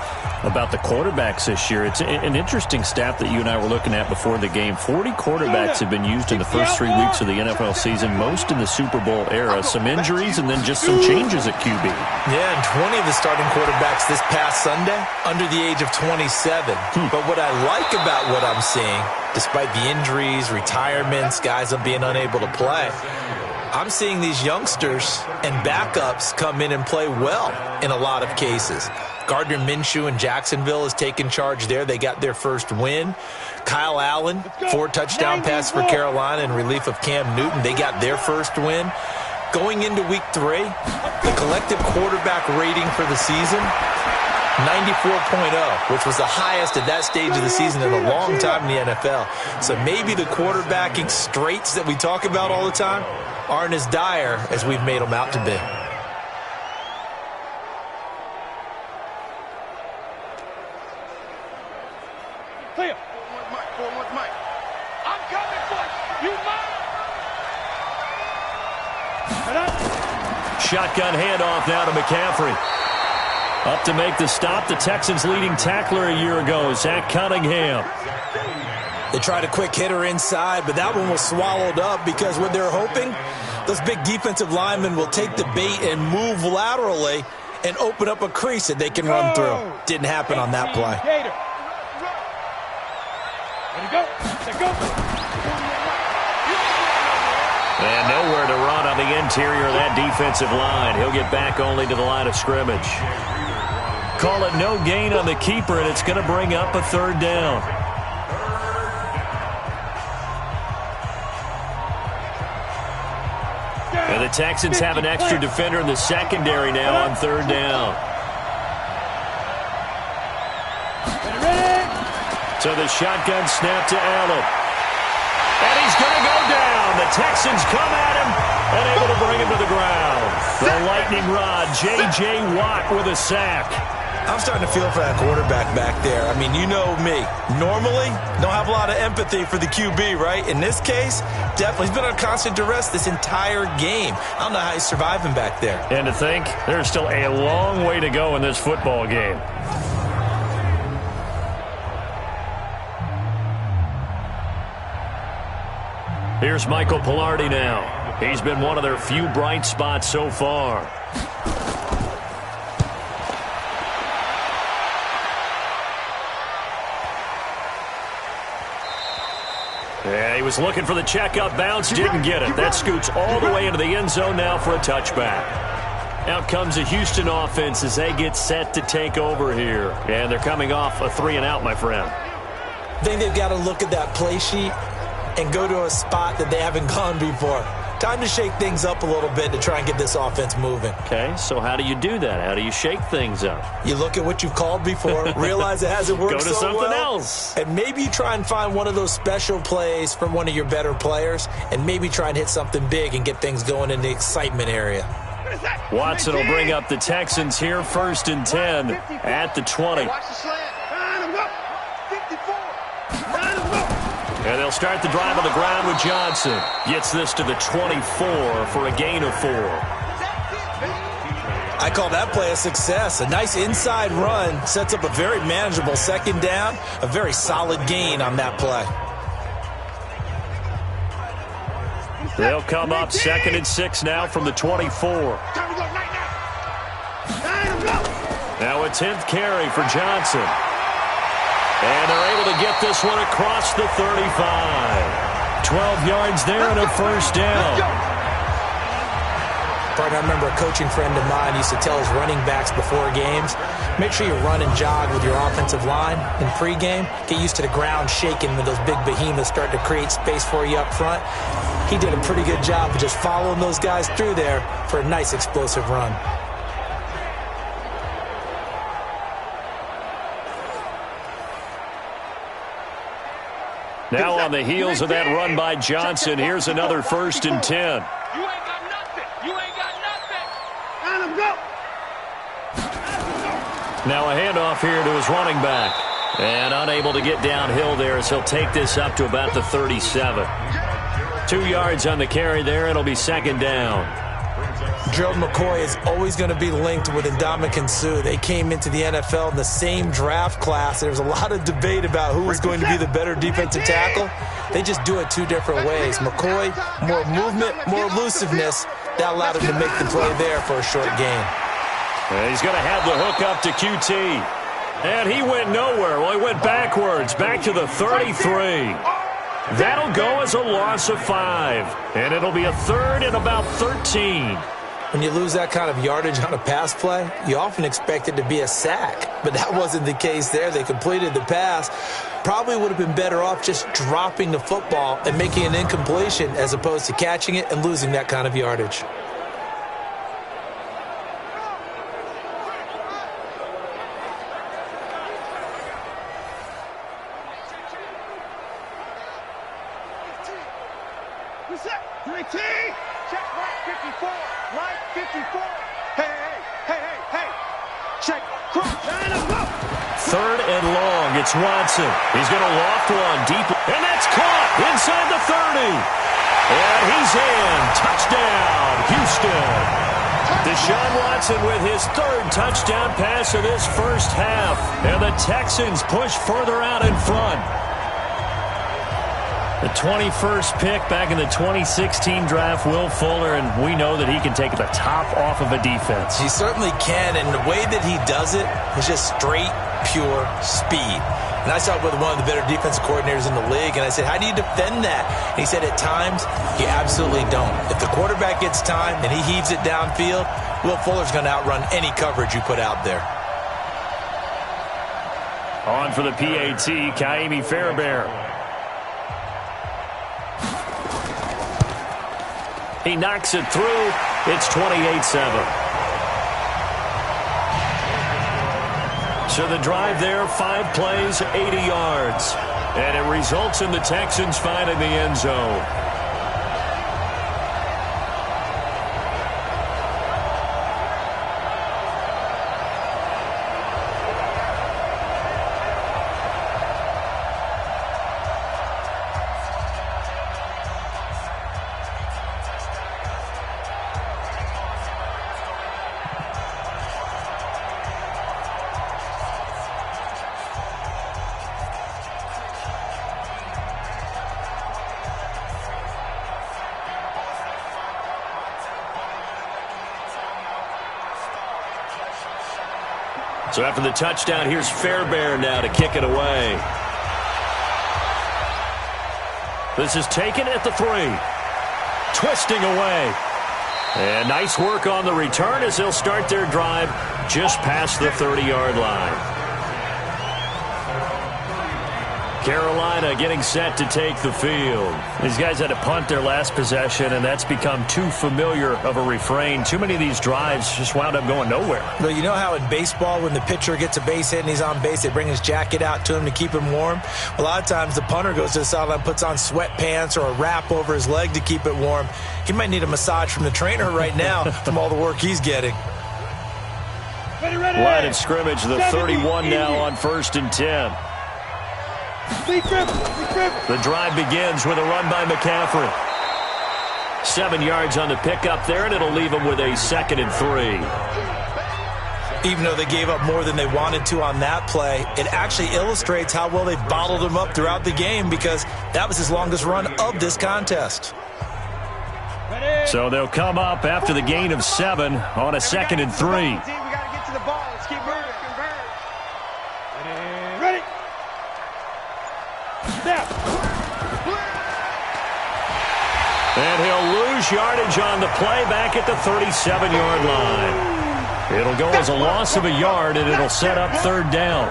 about the quarterbacks this year. It's an interesting stat that you and I were looking at before the game. 40 quarterbacks have been used in the first 3 weeks of the NFL season, most in the Super Bowl era. Some injuries and then just some changes at QB. Yeah, and 20 of the starting quarterbacks this past Sunday under the age of 27. But what I like about what I'm seeing, despite the injuries, retirements, guys being unable to play, I'm seeing these youngsters and backups come in and play well in a lot of cases. Gardner Minshew in Jacksonville has taken charge there. They got their first win. Kyle Allen, 4-touchdown pass for Carolina in relief of Cam Newton. They got their first win. Going into week 3, the collective quarterback rating for the season, 94.0, which was the highest at that stage of the season in a long time in the NFL. So maybe the quarterbacking straits that we talk about all the time aren't as dire as we've made them out to be. Clear. 4-1 Mike. I'm coming for you. Shotgun handoff now to McCaffrey. Up to make the stop, the Texans' leading tackler a year ago, Zach Cunningham. They tried a quick hitter inside, but that one was swallowed up because what they're hoping, those big defensive linemen will take the bait and move laterally and open up a crease that they can run through. Didn't happen on that play. And nowhere to run on the interior of that defensive line. He'll get back only to the line of scrimmage. Call it no gain on the keeper, and it's going to bring up a 3rd down. And the Texans have an extra defender in the secondary now on 3rd down. So the shotgun snap to Allen. And he's going to go down. The Texans come at him and able to bring him to the ground. The lightning rod, J.J. Watt with a sack. I'm starting to feel for that quarterback back there. I mean, you know me. Normally, don't have a lot of empathy for the QB, right? In this case, definitely. He's been on constant duress this entire game. I don't know how he's surviving back there. And to think, there's still a long way to go in this football game. Here's Michael Pilardi now. He's been one of their few bright spots so far. Yeah, he was looking for the checkup bounce, didn't get it. That scoots all the way into the end zone now for a touchback. Out comes the Houston offense as they get set to take over here. And they're coming off a 3-and-out, my friend. I think they've got to look at that play sheet and go to a spot that they haven't gone before. Time to shake things up a little bit to try and get this offense moving. Okay, so how do you do that? How do you shake things up? You look at what you've called before, realize it hasn't worked so well. Go to something else. And maybe you try and find one of those special plays from one of your better players, and maybe try and hit something big and get things going in the excitement area. Watson will bring up the Texans here, 1st and 10 at the 20. Watch the slant. Line him up. 54. Line him And they'll start the drive on the ground with Johnson. Gets this to the 24 for a gain of 4. I call that play a success. A nice inside run sets up a very manageable second down. A very solid gain on that play. They'll come up 2nd and 6 now from the 24. Now a 10th carry for Johnson. And they're able to get this one across the 35. 12 yards there and a first down. I remember a coaching friend of mine used to tell his running backs before games, make sure you run and jog with your offensive line in pregame. Get used to the ground shaking when those big behemoths start to create space for you up front. He did a pretty good job of just following those guys through there for a nice explosive run. Now on the heels of that run by Johnson, here's another 1st and 10. Now a handoff here to his running back. And unable to get downhill there as he'll take this up to about the 37. 2 yards on the carry there. It'll be 2nd down. Gerald McCoy is always going to be linked with Ndamukong Suh. They came into the NFL in the same draft class. There was a lot of debate about who was going to be the better defensive tackle. They just do it 2 different ways. McCoy, more movement, more elusiveness. That allowed him to make the play there for a short gain. And he's going to have the hook up to QT. And he went nowhere. Well, he went backwards, back to the 33. That'll go as a loss of 5. And it'll be a 3rd and about 13. When you lose that kind of yardage on a pass play, you often expect it to be a sack. But that wasn't the case there. They completed the pass. Probably would have been better off just dropping the football and making an incompletion as opposed to catching it and losing that kind of yardage. It's Watson. He's going to loft one deep. And that's caught inside the 30. And he's in. Touchdown, Houston. Deshaun Watson with his 3rd touchdown pass of this first half. And the Texans push further out in front. The 21st pick back in the 2016 draft, Will Fuller, and we know that he can take the top off of a defense. He certainly can, and the way that he does it is just straight, pure speed. And I saw it with one of the better defensive coordinators in the league, and I said, how do you defend that? And he said, at times, you absolutely don't. If the quarterback gets time and he heaves it downfield, Will Fuller's going to outrun any coverage you put out there. On for the PAT, Kaimi Fairbairn. He knocks it through. It's 28-7. So the drive there, 5 plays, 80 yards. And it results in the Texans finding the end zone. So after the touchdown, here's Fairbairn now to kick it away. This is taken at the 3. Twisting away. And nice work on the return as they'll start their drive just past the 30-yard line. Carolina getting set to take the field. These guys had to punt their last possession, and that's become too familiar of a refrain. Too many of these drives just wound up going nowhere. Well, you know how in baseball, when the pitcher gets a base hit and he's on base, they bring his jacket out to him to keep him warm? A lot of times the punter goes to the sideline, puts on sweatpants or a wrap over his leg to keep it warm. He might need a massage from the trainer right now from all the work he's getting. Line of scrimmage, the 31 now on 1st and 10. The drive begins with a run by McCaffrey. 7 yards on the pickup there, and it'll leave them with a 2nd and 3. Even though they gave up more than they wanted to on that play, it actually illustrates how well they've bottled them up throughout the game, because that was his longest run of this contest. So they'll come up after the gain of 7 on a 2nd and 3. We got to get to the ball. Let's keep moving. Ready. Snap. And he'll lose yardage on the play back at the 37-yard line. It'll go as a loss of a yard, and it'll set up 3rd down.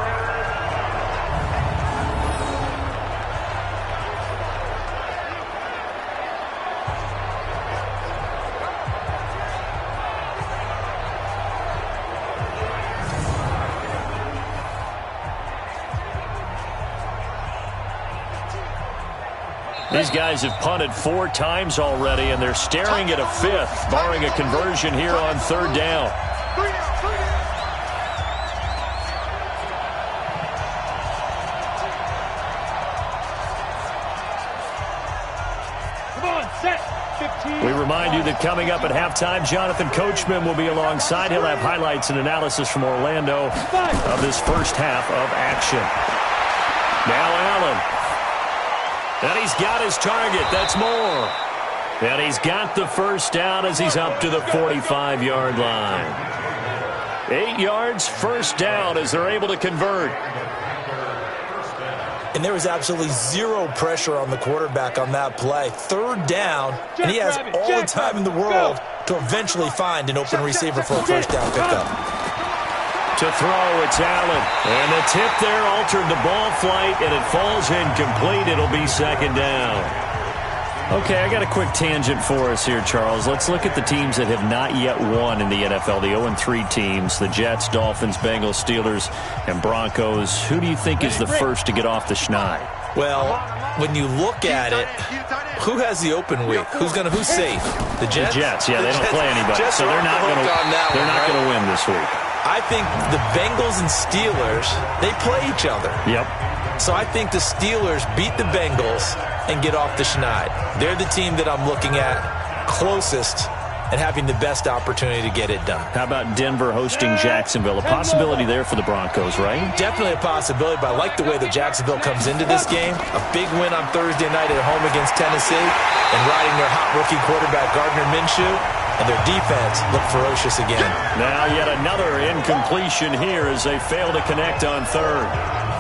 These guys have punted 4 times already, and they're staring at a 5th, barring a conversion here on 3rd down. We remind you that coming up at halftime, Jonathan Coachman will be alongside. He'll have highlights and analysis from Orlando of this first half of action. Now Allen. And he's got his target. That's Moore. And he's got the first down as he's up to the 45-yard line. 8 yards, first down as they're able to convert. And there was absolutely zero pressure on the quarterback on that play. 3rd down, and he has all the time in the world to eventually find an open receiver for a first down pickup. To throw, it's Allen. And the tip there altered the ball flight, and it falls incomplete. It'll be 2nd down. Okay, I got a quick tangent for us here, Charles. Let's look at the teams that have not yet won in the NFL, the 0-3 teams, the Jets, Dolphins, Bengals, Steelers, and Broncos. Who do you think is the first to get off the schneid? Well, when you look at it, who has the open week? Who's safe? The Jets? The Jets, yeah, they don't play anybody, Jets so they're not going right? to win this week. I think the Bengals and Steelers, they play each other. Yep. So I think the Steelers beat the Bengals and get off the schneid. They're the team that I'm looking at closest and having the best opportunity to get it done. How about Denver hosting Jacksonville? A possibility there for the Broncos, right? Definitely a possibility, but I like the way that Jacksonville comes into this game. A big win on Thursday night at home against Tennessee, and riding their hot rookie quarterback Gardner Minshew, and their defense looked ferocious again. Now yet another incompletion here as they fail to connect on 3rd.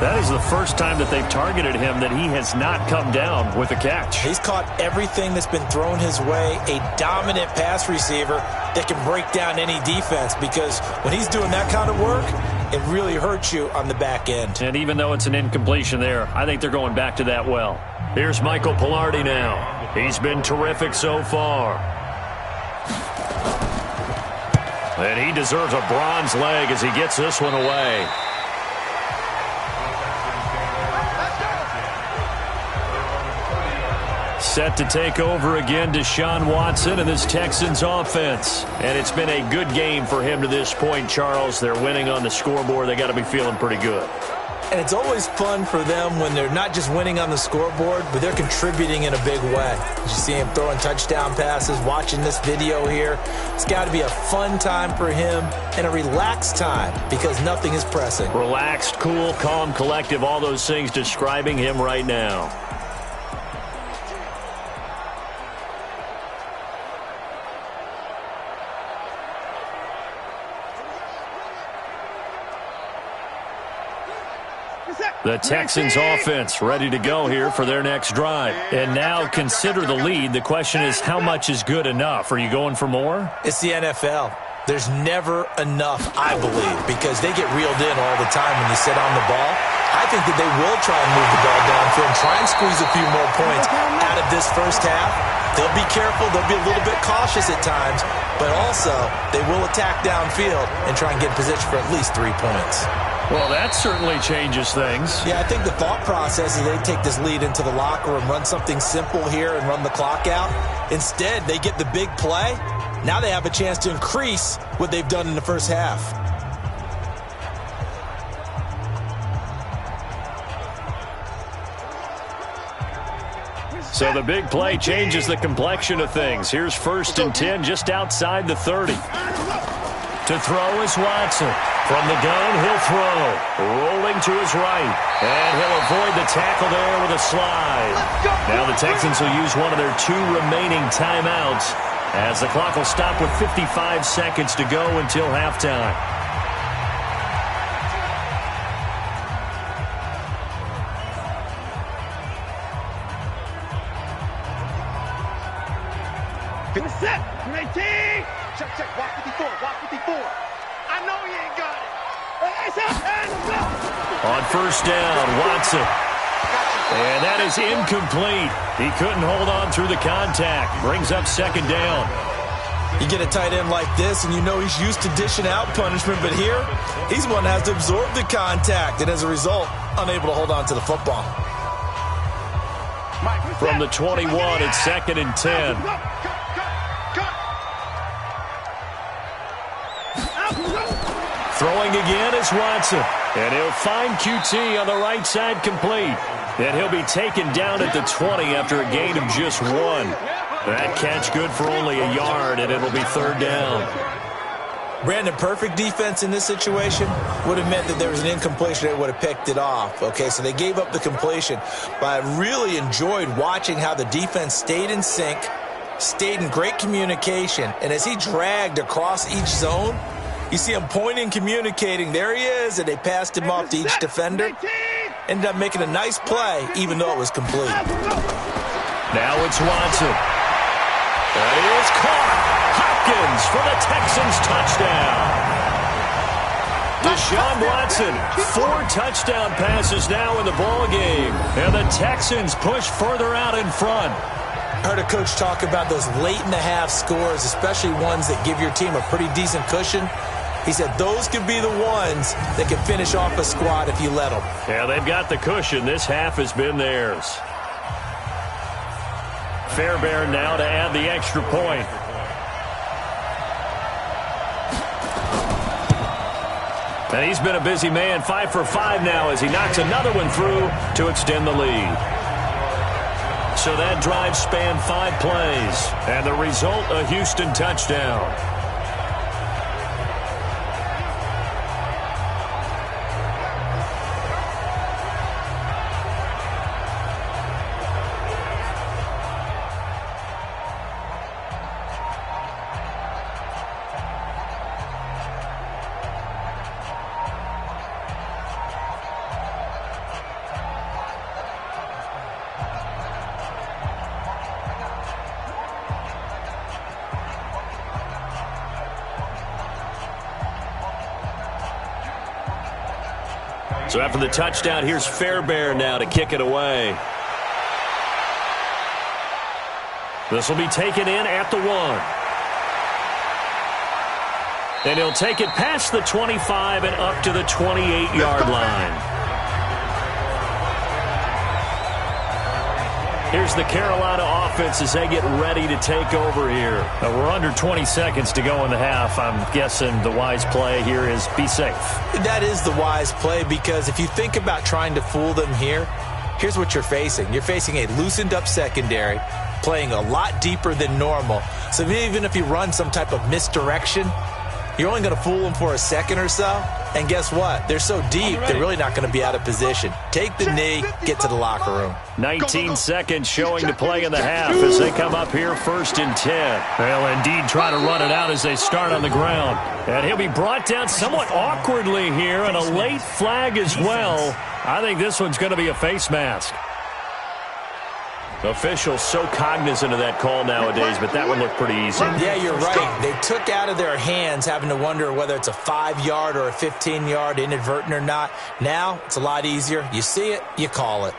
That is the first time that they've targeted him that he has not come down with a catch. He's caught everything that's been thrown his way. A dominant pass receiver that can break down any defense, because when he's doing that kind of work, it really hurts you on the back end. And even though it's an incompletion there, I think they're going back to that well. Here's Michael Pilardi now. He's been terrific so far. And he deserves a bronze leg as he gets this one away. Set to take over again, Deshaun Watson and this Texans offense. And it's been a good game for him to this point, Charles. They're winning on the scoreboard. They got to be feeling pretty good. And it's always fun for them when they're not just winning on the scoreboard, but they're contributing in a big way. You see him throwing touchdown passes, watching this video here. It's got to be a fun time for him and a relaxed time because nothing is pressing. Relaxed, cool, calm, collective, all those things describing him right now. The Texans offense ready to go here for their next drive. And now consider the lead. The question is, how much is good enough? Are you going for more? It's the NFL. There's never enough, I believe, because they get reeled in all the time when you sit on the ball. I think that they will try and move the ball downfield and try and squeeze a few more points out of this first half. They'll be careful. They'll be a little bit cautious at times, but also they will attack downfield and try and get in position for at least 3 points. Well, that certainly changes things. Yeah, I think the thought process is they take this lead into the locker room, run something simple here and run the clock out. Instead, they get the big play. Now they have a chance to increase what they've done in the first half. So the big play changes the complexion of things. Here's 1st and 10 just outside the 30. To throw is Watson. From the gun, he'll throw. Rolling to his right. And he'll avoid the tackle there with a slide. Now the Texans will use one of their 2 remaining timeouts as the clock will stop with 55 seconds to go until halftime. Set. 18. Check. Walk 54. I know he ain't got it. On 1st down, Watson. And that is incomplete. He couldn't hold on through the contact. Brings up 2nd down. You get a tight end like this, and you know he's used to dishing out punishment, but here, he's one that has to absorb the contact, and as a result, unable to hold on to the football. From the 21, it's 2nd and 10. Throwing again is Watson. And he'll find QT on the right side complete. And he'll be taken down at the 20 after a gain of just 1. That catch good for only a yard, and it'll be 3rd down. Brandon, perfect defense in this situation would have meant that there was an incompletion that would have picked it off. Okay, so they gave up the completion. But I really enjoyed watching how the defense stayed in sync, stayed in great communication, and as he dragged across each zone, you see him pointing, communicating. There he is, and they passed him off to each defender. Ended up making a nice play, even though it was complete. Now it's Watson. That is caught. Hopkins for the Texans touchdown. Deshaun Watson, 4 touchdown passes now in the ballgame. And the Texans push further out in front. I heard a coach talk about those late-in-the-half scores, especially ones that give your team a pretty decent cushion. He said those could be the ones that can finish off a squad if you let them. Yeah, they've got the cushion. This half has been theirs. Fairbairn now to add the extra point. And he's been a busy man, 5 for 5 now as he knocks another one through to extend the lead. So that drive spanned 5 plays, and the result, a Houston touchdown. So after the touchdown, here's Fairbairn now to kick it away. This will be taken in at the 1. And he'll take it past the 25 and up to the 28-yard line. Here's the Carolina offense as they get ready to take over here. We're under 20 seconds to go in the half. I'm guessing the wise play here is be safe. That is the wise play, because if you think about trying to fool them here, here's what you're facing. You're facing a loosened up secondary, playing a lot deeper than normal. So even if you run some type of misdirection, you're only going to fool them for a second or so. And guess what? They're so deep, they're really not going to be out of position. Take the knee, get to the locker room. 19 seconds showing to play in the half as they come up here 1st and 10. They'll indeed try to run it out as they start on the ground. And he'll be brought down somewhat awkwardly here, and a late flag as well. I think this one's going to be a face mask. Officials so cognizant of that call nowadays, but that one looked pretty easy. Yeah, you're right. They took out of their hands having to wonder whether it's a 5-yard or a 15-yard, inadvertent or not. Now, it's a lot easier. You see it, you call it.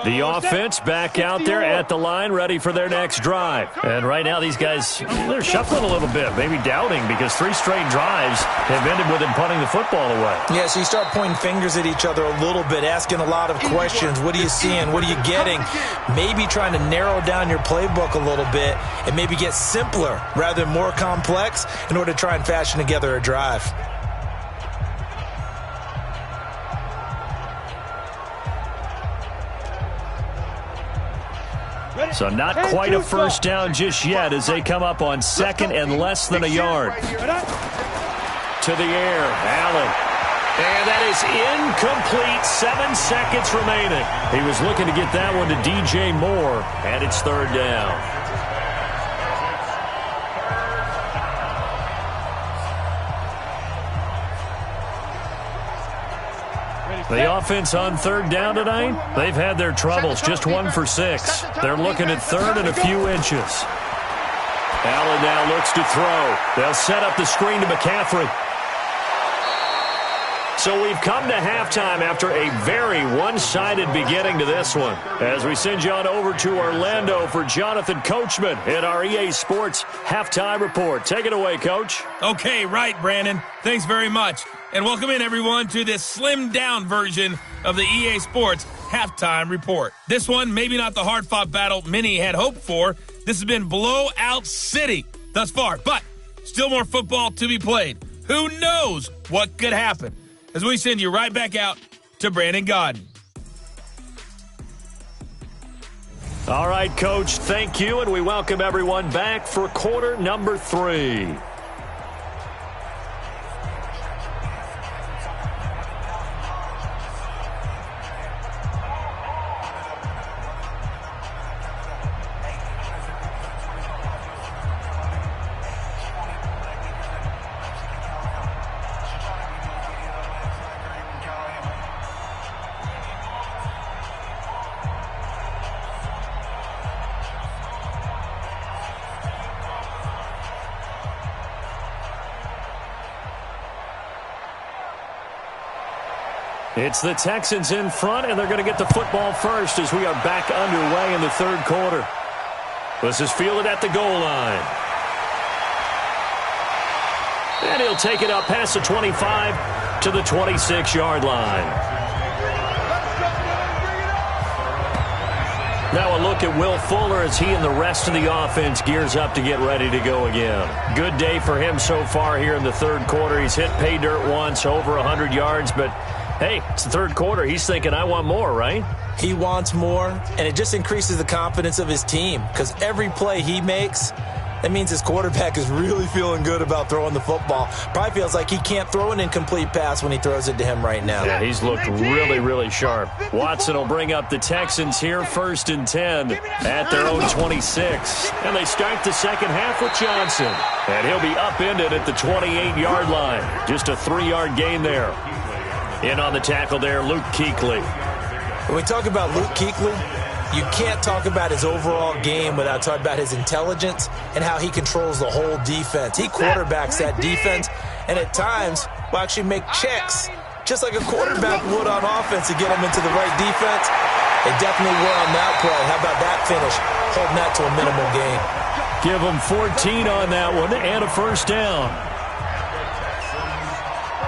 The offense back out there at the line, ready for their next drive. And right now, these guys, they're shuffling a little bit, maybe doubting, because 3 straight drives have ended with them punting the football away. Yeah, so you start pointing fingers at each other a little bit, asking a lot of questions. What are you seeing? What are you getting? Maybe trying to narrow down your playbook a little bit and maybe get simpler rather than more complex in order to try and fashion together a drive. So not quite a first down just yet as they come up on 2nd and less than a yard. To the air, Allen. And that is incomplete. 7 seconds remaining. He was looking to get that one to DJ Moore, and it's 3rd down. The offense on 3rd down tonight, they've had their troubles, just 1 for 6. They're looking at 3rd and a few inches. Allen now looks to throw. They'll set up the screen to McCaffrey. So we've come to halftime after a very one-sided beginning to this one. As we send you on over to Orlando for Jonathan Coachman in our EA Sports Halftime Report. Take it away, Coach. Okay, right, Brandon. Thanks very much. And welcome in, everyone, to this slimmed-down version of the EA Sports Halftime Report. This one, maybe not the hard-fought battle many had hoped for. This has been blowout city thus far, but still more football to be played. Who knows what could happen? As we send you right back out to Brandon Godden. All right, Coach, thank you, and we welcome everyone back for quarter number 3. It's the Texans in front, and they're going to get the football first as we are back underway in the 3rd quarter. This is fielded at the goal line. And he'll take it up past the 25 to the 26-yard line. Now a look at Will Fuller as he and the rest of the offense gears up to get ready to go again. Good day for him so far here in the 3rd quarter. He's hit pay dirt once, over 100 yards, but hey, it's the 3rd quarter. He's thinking, I want more, right? He wants more, and it just increases the confidence of his team because every play he makes, that means his quarterback is really feeling good about throwing the football. Probably feels like he can't throw an incomplete pass when he throws it to him right now. Yeah, he's looked really, really sharp. Watson will bring up the Texans here 1st and 10 at their own 26. And they start the second half with Johnson. And he'll be upended at the 28-yard line. Just a 3-yard gain there. In on the tackle there, Luke Kuechly. When we talk about Luke Kuechly, you can't talk about his overall game without talking about his intelligence and how he controls the whole defense. He quarterbacks that defense and at times will actually make checks just like a quarterback would on offense to get him into the right defense. They definitely were on that play. How about that finish? Holding that to a minimal gain. Give him 14 on that one and a 1st down.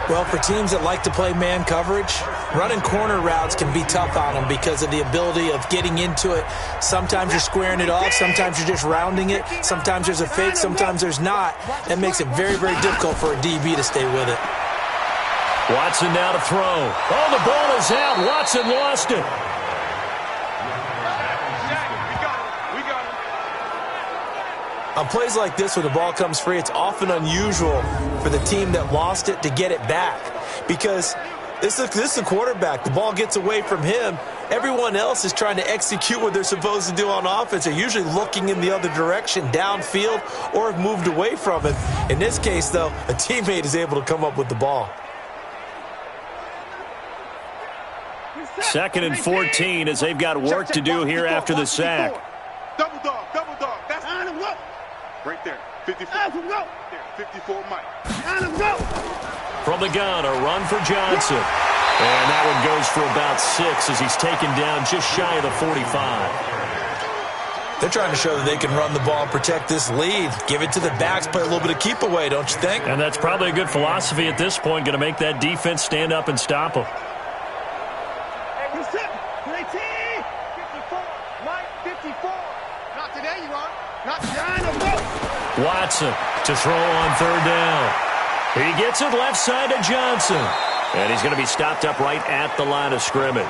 Well, for teams that like to play man coverage, running corner routes can be tough on them because of the ability of getting into it. Sometimes you're squaring it off. Sometimes you're just rounding it. Sometimes there's a fake. Sometimes there's not. That makes it very, very difficult for a DB to stay with it. Watson now to throw. Oh, the ball is out. Watson lost it. On plays like this, when the ball comes free, it's often unusual for the team that lost it to get it back because this is a quarterback. The ball gets away from him. Everyone else is trying to execute what they're supposed to do on offense. They're usually looking in the other direction, downfield, or have moved away from it. In this case, though, a teammate is able to come up with the ball. 2nd and 14 as they've got work to do here after the sack. Double dog. That's right there. 54. There, 54 Mike. From the gun, a run for Johnson. And that one goes for about 6 as he's taken down just shy of the 45. They're trying to show that they can run the ball and protect this lead. Give it to the backs, play a little bit of keep away, don't you think? And that's probably a good philosophy at this point, going to make that defense stand up and stop them. Watson to throw on 3rd down. He gets it left side to Johnson. And he's going to be stopped up right at the line of scrimmage.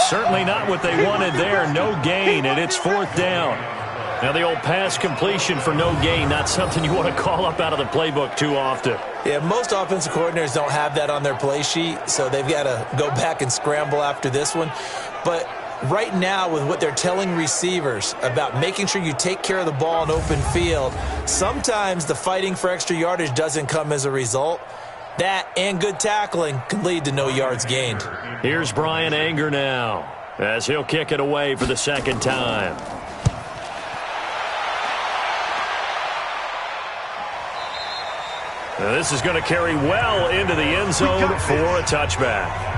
Certainly not what they wanted there. No gain, and it's 4th down. Now the old pass completion for no gain, not something you want to call up out of the playbook too often. Yeah, most offensive coordinators don't have that on their play sheet, so they've got to go back and scramble after this one. But right now, with what they're telling receivers about making sure you take care of the ball in open field, sometimes the fighting for extra yardage doesn't come as a result. That and good tackling can lead to no yards gained. Here's Brian Anger now as he'll kick it away for the 2nd time. Now this is going to carry well into the end zone for a touchback.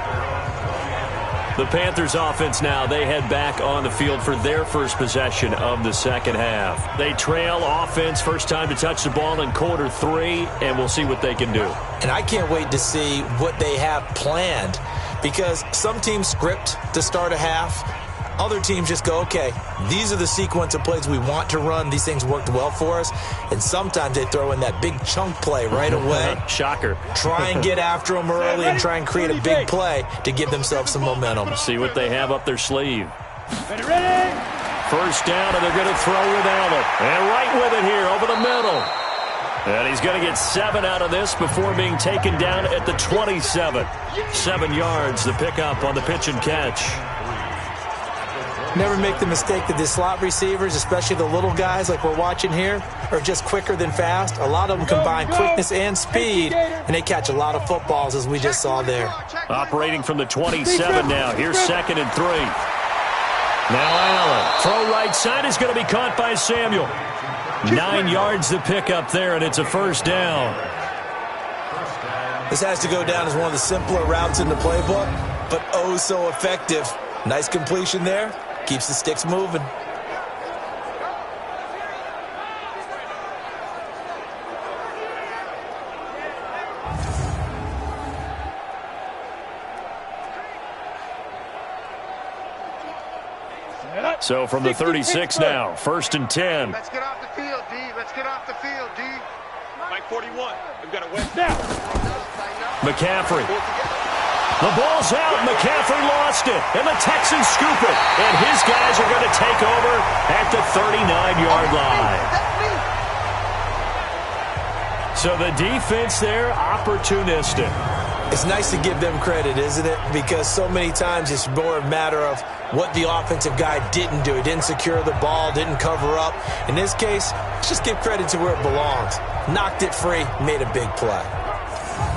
The Panthers offense now, they head back on the field for their first possession of the 2nd half. They trail offense, first time to touch the ball in quarter 3, and we'll see what they can do. And I can't wait to see what they have planned, because some teams script to start a half. Other teams just go, okay, these are the sequence of plays we want to run. These things worked well for us. And sometimes they throw in that big chunk play right away. Shocker. Try and get after them early and try and create a big play to give themselves some momentum. See what they have up their sleeve. First down, and they're going to throw with Allen. And right with it here over the middle. And he's going to get 7 out of this before being taken down at the 27. 7 yards, the pickup on the pitch and catch. Never make the mistake that the slot receivers, especially the little guys like we're watching here, are just quicker than fast. A lot of them combine quickness and speed, and they catch a lot of footballs, as we just saw there. Operating from the 27 now. Here's 2nd and 3. Now Allen. Throw right side is going to be caught by Samuel. 9 yards the pickup there, and it's a first down. This has to go down as one of the simpler routes in the playbook, but oh so effective. Nice completion there. Keeps the sticks moving. So from the 36 now, 1st and 10. Let's get off the field, D. Let's get off the field, D. Mike 41. We've got a wet down. McCaffrey. The ball's out. McCaffrey lost it. And the Texans scoop it. And his guys are going to take over at the 39-yard line. So the defense there, opportunistic. It's nice to give them credit, isn't it? Because so many times it's more a matter of what the offensive guy didn't do. He didn't secure the ball, didn't cover up. In this case, let's just give credit to where it belongs. Knocked it free, made a big play.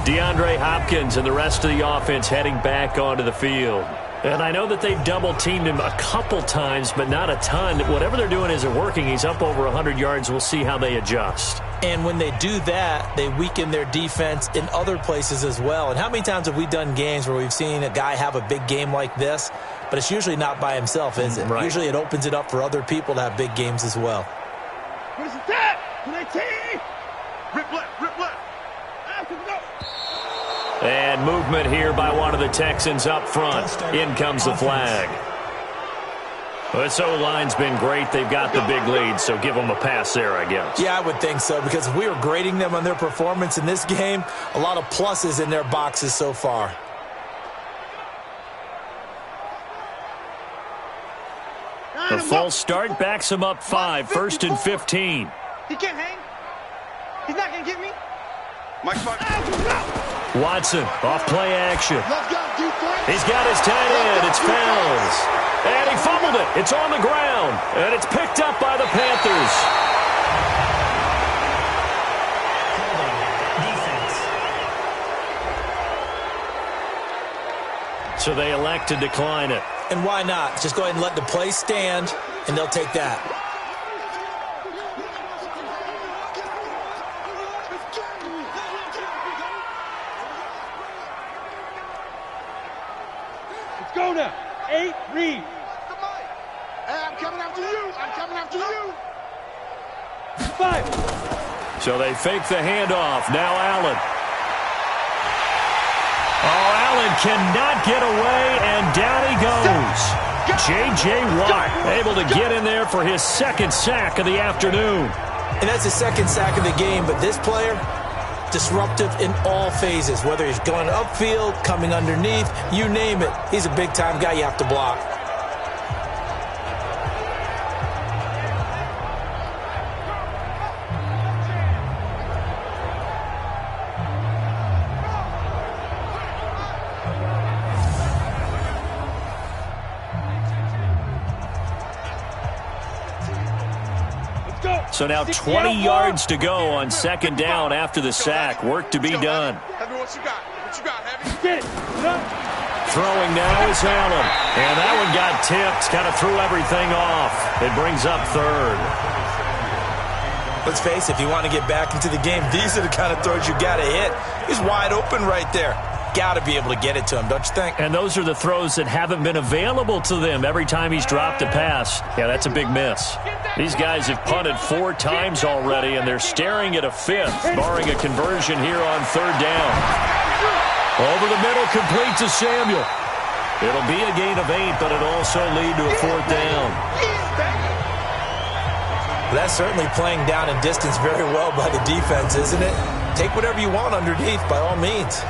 DeAndre Hopkins and the rest of the offense heading back onto the field. And I know that they've double-teamed him a couple times, but not a ton. Whatever they're doing isn't working. He's up over 100 yards. We'll see how they adjust. And when they do that, they weaken their defense in other places as well. And how many times have we done games where we've seen a guy have a big game like this, but it's usually not by himself, is it? Right. Usually it opens it up for other people to have big games as well. Where's that? Rip left, rip left. And movement here by one of the Texans up front. In comes the flag. This O-line's been great. They've got the big lead, so give them a pass there, I guess. Yeah, I would think so, because if we were grading them on their performance in this game, a lot of pluses in their boxes so far. The false start backs him up 5, 1st and 15. He can't hang. He's not going to get me. Watson, off play action. He's got his tight end. It's Fells. And he fumbled it. It's on the ground. And it's picked up by the Panthers. So they elect to decline it. And why not? Just go ahead and let the play stand, and they'll take that. Let's go now. 8, read. Hey, I'm coming after you. I'm coming after you. 5. So they fake the handoff. Now Allen. Oh, Allen cannot get away, and down he goes. J.J. Watt able to get in there for his second sack of the afternoon. And that's his second sack of the game, but this player, disruptive in all phases, whether he's going upfield, coming underneath, you name it. He's a big-time guy you have to block. So now 20 yards to go on second down after the sack. Work to be done. Heavy, what you got? What you got, Heavy? Throwing now is Allen. And that one got tipped. Kind of threw everything off. It brings up third. Let's face it, if you want to get back into the game, these are the kind of throws you got to hit. He's wide open right there. Got to be able to get it to him, don't you think? And those are the throws that haven't been available to them every time he's dropped a pass. Yeah, that's a big miss. These guys have punted 4 times already, and they're staring at a 5th, barring a conversion here on third down. Over the middle, complete to Samuel. It'll be a gain of 8, but it'll also lead to a 4th down. That's certainly playing down in distance very well by the defense, isn't it? Take whatever you want underneath, by all means.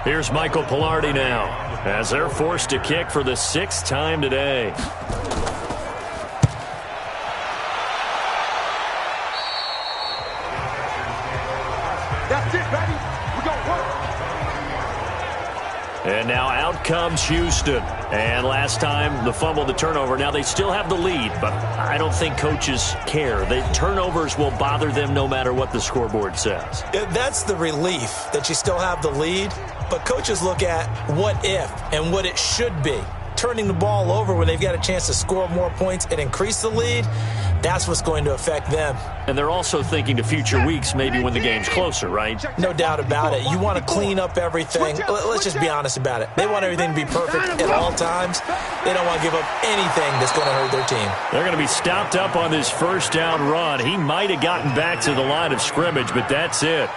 Here's Michael Pilardi now, as they're forced to kick for the 6th time today. That's it, baby. We gon' work. And now out comes Houston. And last time, the fumble, the turnover. Now they still have the lead, but I don't think coaches care. The turnovers will bother them no matter what the scoreboard says. That's the relief that you still have the lead. But coaches look at what if and what it should be. Turning the ball over when they've got a chance to score more points and increase the lead, that's what's going to affect them. And they're also thinking to future weeks, maybe when the game's closer, right? No doubt about it. You want to clean up everything. Let's just be honest about it. They want everything to be perfect at all times. They don't want to give up anything that's going to hurt their team. They're going to be stopped up on this first down run. He might have gotten back to the line of scrimmage, but that's it.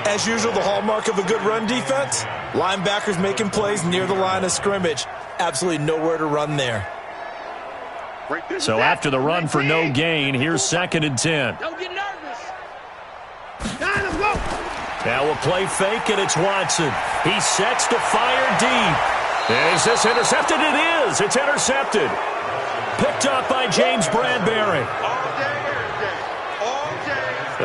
As usual, the hallmark of a good run defense, linebackers making plays near the line of scrimmage. Absolutely nowhere to run there. So after the run for no gain, here's 2nd and 10. Don't get nervous. Now we'll play fake, and it's Watson. He sets to fire deep. Is this intercepted? It is. It's intercepted. Picked up by James Bradbury.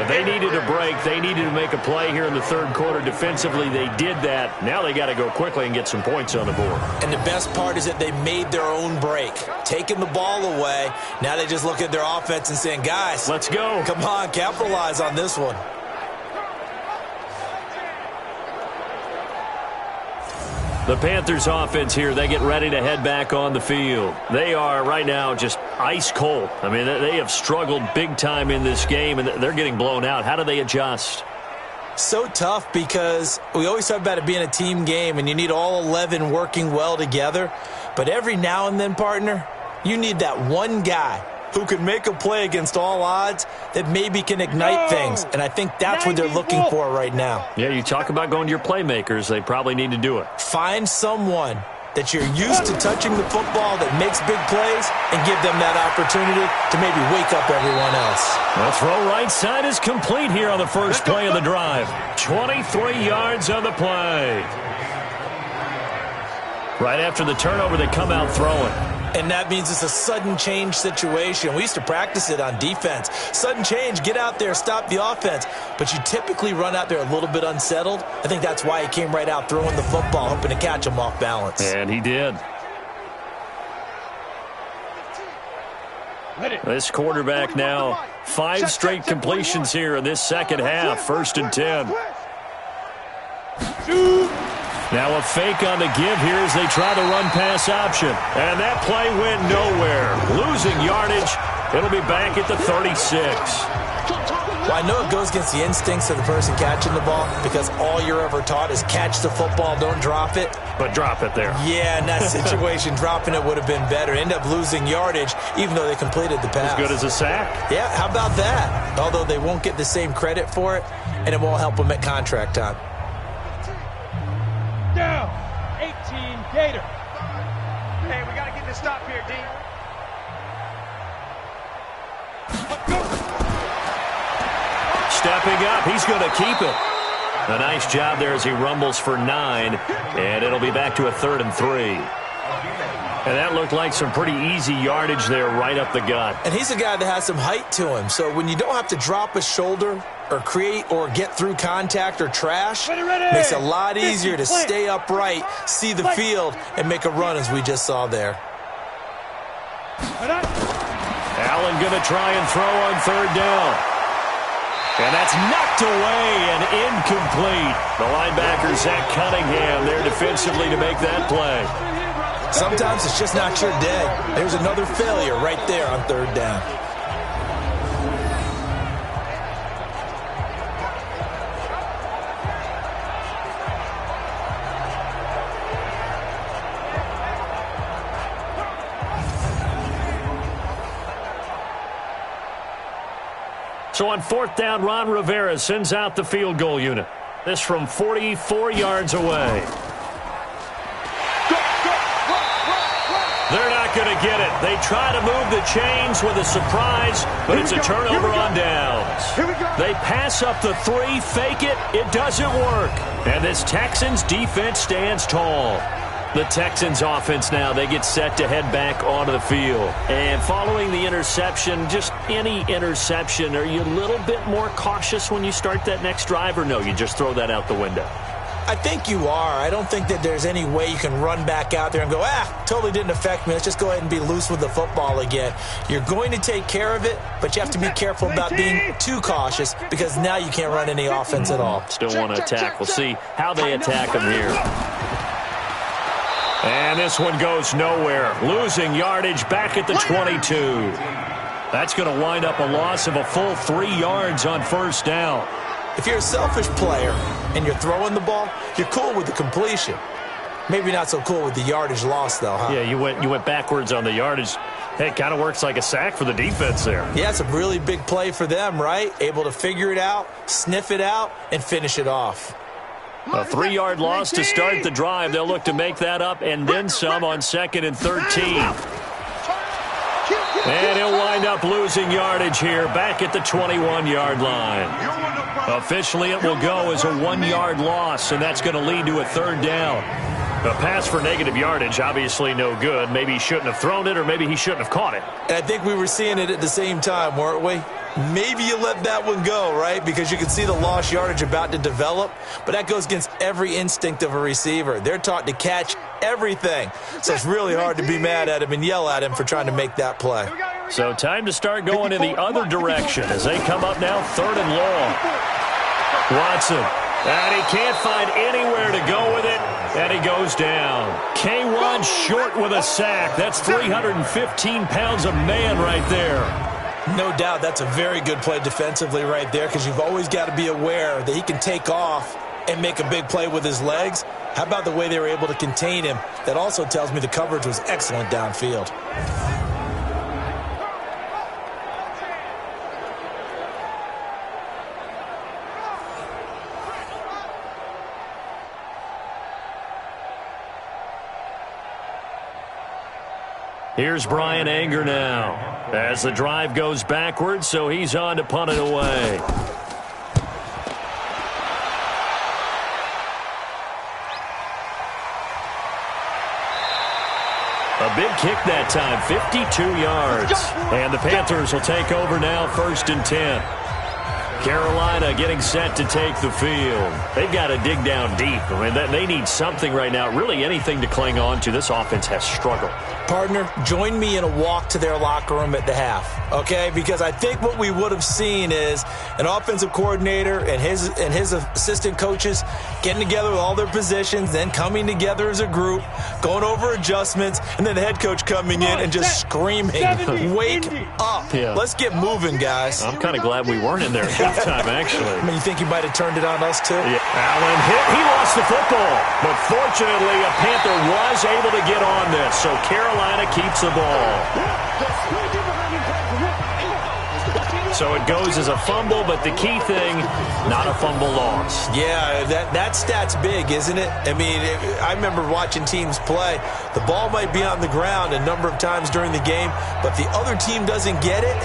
They needed a break. They needed to make a play here in the third quarter. Defensively, they did that. Now they got to go quickly and get some points on the board. And the best part is that they made their own break. Taking the ball away. Now they just look at their offense and saying, guys, let's go. Come on, capitalize on this one. The Panthers offense here, they get ready to head back on the field. They are right now just ice cold. I mean, they have struggled big time in this game, and they're getting blown out. How do they adjust? So tough because we always talk about it being a team game, and you need all 11 working well together. But every now and then, partner, you need that one guy who can make a play against all odds that maybe can ignite things. And I think that's what they're looking for right now. Yeah, you talk about going to your playmakers. They probably need to do it. Find someone that you're used to touching the football that makes big plays and give them that opportunity to maybe wake up everyone else. The throw right side is complete here on the first play of the drive. 23 yards on the play. Right after the turnover, they come out throwing. And that means it's a sudden change situation. We used to practice it on defense. Sudden change, get out there, stop the offense. But you typically run out there a little bit unsettled. I think that's why he came right out throwing the football, hoping to catch him off balance. And he did. This quarterback now, 5 straight completions here in this second half. 1st and 10. Now a fake on the give here as they try the run-pass option. And that play went nowhere. Losing yardage. It'll be back at the 36. Well, I know it goes against the instincts of the person catching the ball because all you're ever taught is catch the football, don't drop it. But drop it there. Yeah, in that situation, dropping it would have been better. End up losing yardage even though they completed the pass. As good as a sack. Yeah, how about that? Although they won't get the same credit for it, and it won't help them at contract time. Down, 18 Gator. Hey, we got to get this stop here, D. Stepping up, he's going to keep it. A nice job there as he rumbles for 9, and it'll be back to a 3rd and 3. And that looked like some pretty easy yardage there right up the gut. And he's a guy that has some height to him, so when you don't have to drop a shoulder or create or get through contact or trash, makes it a lot easier to stay upright, see the field, and make a run as we just saw there. Allen going to try and throw on 3rd down. And that's knocked away and incomplete. The linebacker, Zach Cunningham, there defensively to make that play. Sometimes it's just not your day. There's another failure right there on 3rd down. So on 4th down, Ron Rivera sends out the field goal unit. This from 44 yards away. They're not going to get it. They try to move the chains with a surprise, but it's a turnover on downs. They pass up the 3, fake it. It doesn't work. And this Texans defense stands tall. The Texans offense now, they get set to head back onto the field. And following the interception, just any interception, are you a little bit more cautious when you start that next drive, or no, you just throw that out the window? I think you are. I don't think that there's any way you can run back out there and go, totally didn't affect me. Let's just go ahead and be loose with the football again. You're going to take care of it, but you have to be careful about being too cautious because now you can't run any offense at all. Still want to attack. We'll see how they attack them here. And this one goes nowhere. Losing yardage back at the 22. That's going to wind up a loss of a full 3 yards on 1st down. If you're a selfish player and you're throwing the ball, you're cool with the completion. Maybe not so cool with the yardage loss, though, huh? Yeah, you went backwards on the yardage. Hey, it kind of works like a sack for the defense there. Yeah, it's a really big play for them, right? Able to figure it out, sniff it out, and finish it off. A 3-yard loss to start the drive. They'll look to make that up and then some on 2nd and 13. And he'll wind up losing yardage here back at the 21-yard line. Officially, it will go as a 1-yard loss, and that's going to lead to a 3rd down. A pass for negative yardage, obviously no good. Maybe he shouldn't have thrown it, or maybe he shouldn't have caught it. And I think we were seeing it at the same time, weren't we? Maybe you let that one go, right? Because you can see the lost yardage about to develop. But that goes against every instinct of a receiver. They're taught to catch everything. So it's really hard to be mad at him and yell at him for trying to make that play. So time to start going in the other direction as they come up now 3rd and long. Watson. And he can't find anywhere to go with it. And he goes down. K1 short with a sack. That's 315 pounds of man right there. No doubt that's a very good play defensively right there because you've always got to be aware that he can take off and make a big play with his legs. How about the way they were able to contain him? That also tells me the coverage was excellent downfield. Here's Brian Anger now as the drive goes backwards, so he's on to punt it away. A big kick that time, 52 yards. And the Panthers will take over now, 1st and 10. Carolina getting set to take the field. They've got to dig down deep. I mean, they need something right now, really anything to cling on to. This offense has struggled. Partner, join me in a walk to their locker room at the half, okay? Because I think what we would have seen is an offensive coordinator and his assistant coaches getting together with all their positions, then coming together as a group, going over adjustments, and then the head coach coming in and just screaming, wake up. Yeah. Let's get moving, guys. I'm kind of glad we weren't in there at halftime, actually. I mean, you think he might have turned it on us, too? Yeah. Allen hit. He lost the football. But fortunately, a Panther was able to get on this, so Carolina keeps the ball. So it goes as a fumble, but the key thing, not a fumble loss. Yeah, that stat's big, isn't it? I mean, I remember watching teams play. The ball might be on the ground a number of times during the game, but if the other team doesn't get it,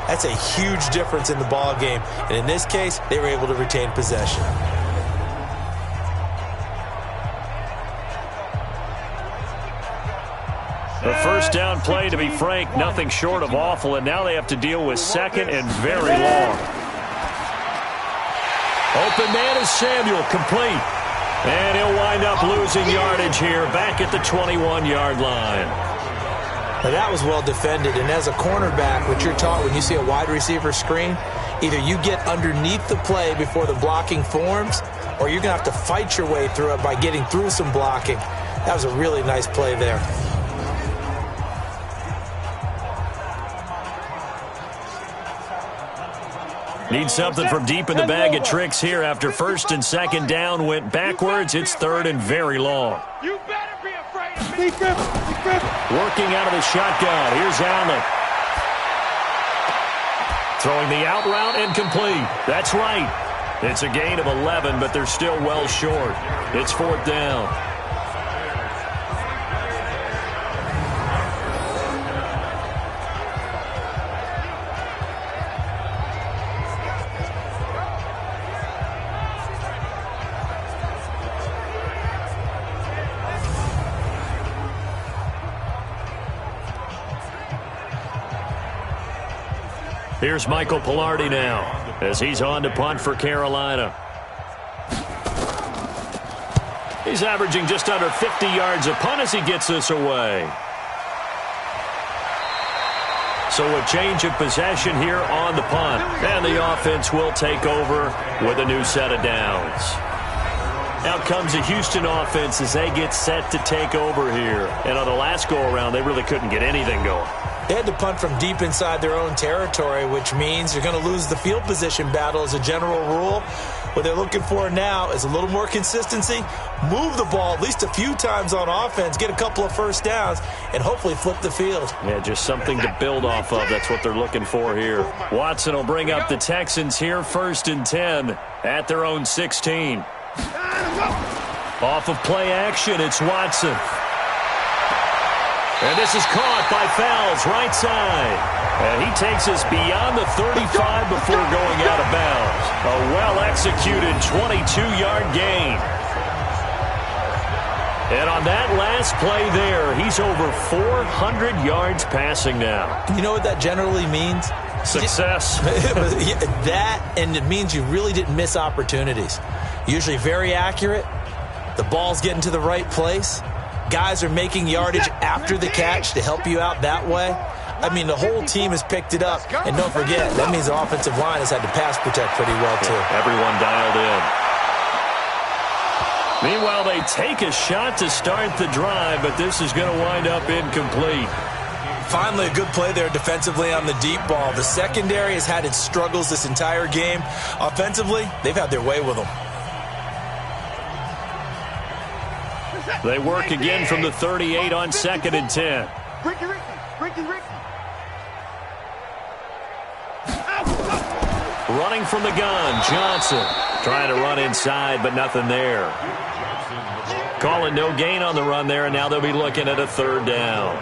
that's a huge difference in the ball game. And in this case, they were able to retain possession. The first down play, to be frank, nothing short of awful, and now they have to deal with second and very long. Open man is Samuel, complete. And he'll wind up losing yardage here, back at the 21-yard line. Now that was well defended, and as a cornerback, what you're taught when you see a wide receiver screen, either you get underneath the play before the blocking forms, or you're going to have to fight your way through it by getting through some blocking. That was a really nice play there. Need something from deep in the bag of tricks here after first and second down went backwards. It's third and very long. You better be afraid of me. Working out of the shotgun. Here's Allen. Throwing the out route and complete. That's right. It's a gain of 11, but they're still well short. It's fourth down. Here's Michael Pilardi now as he's on to punt for Carolina. He's averaging just under 50 yards a punt as he gets this away. So a change of possession here on the punt. And the offense will take over with a new set of downs. Out comes the Houston offense as they get set to take over here. And on the last go-around, they really couldn't get anything going. They had to punt from deep inside their own territory, which means you're going to lose the field position battle as a general rule. What they're looking for now is a little more consistency, move the ball at least a few times on offense, get a couple of first downs, and hopefully flip the field. Yeah, just something to build off of. That's what they're looking for here. Watson will bring up the Texans here, first and 10 at their own 16. Off of play action, it's Watson. And this is caught by Fowles, right side. And he takes us beyond the 35 before going out of bounds. A well-executed 22-yard gain. And on that last play there, he's over 400 yards passing now. You know what that generally means? Success. That, and it means you really didn't miss opportunities. Usually very accurate. The ball's getting to the right place. Guys are making yardage after the catch to help you out that way. I mean, the whole team has picked it up. And don't forget, that means the offensive line has had to pass protect pretty well, too. Yeah, everyone dialed in. Meanwhile, they take a shot to start the drive, but this is going to wind up incomplete. Finally, a good play there defensively on the deep ball. The secondary has had its struggles this entire game. Offensively, they've had their way with them. They work again from the 38 on second and 10. Running from the gun, Johnson. Trying to run inside, but nothing there. Calling no gain on the run there, and now they'll be looking at a third down.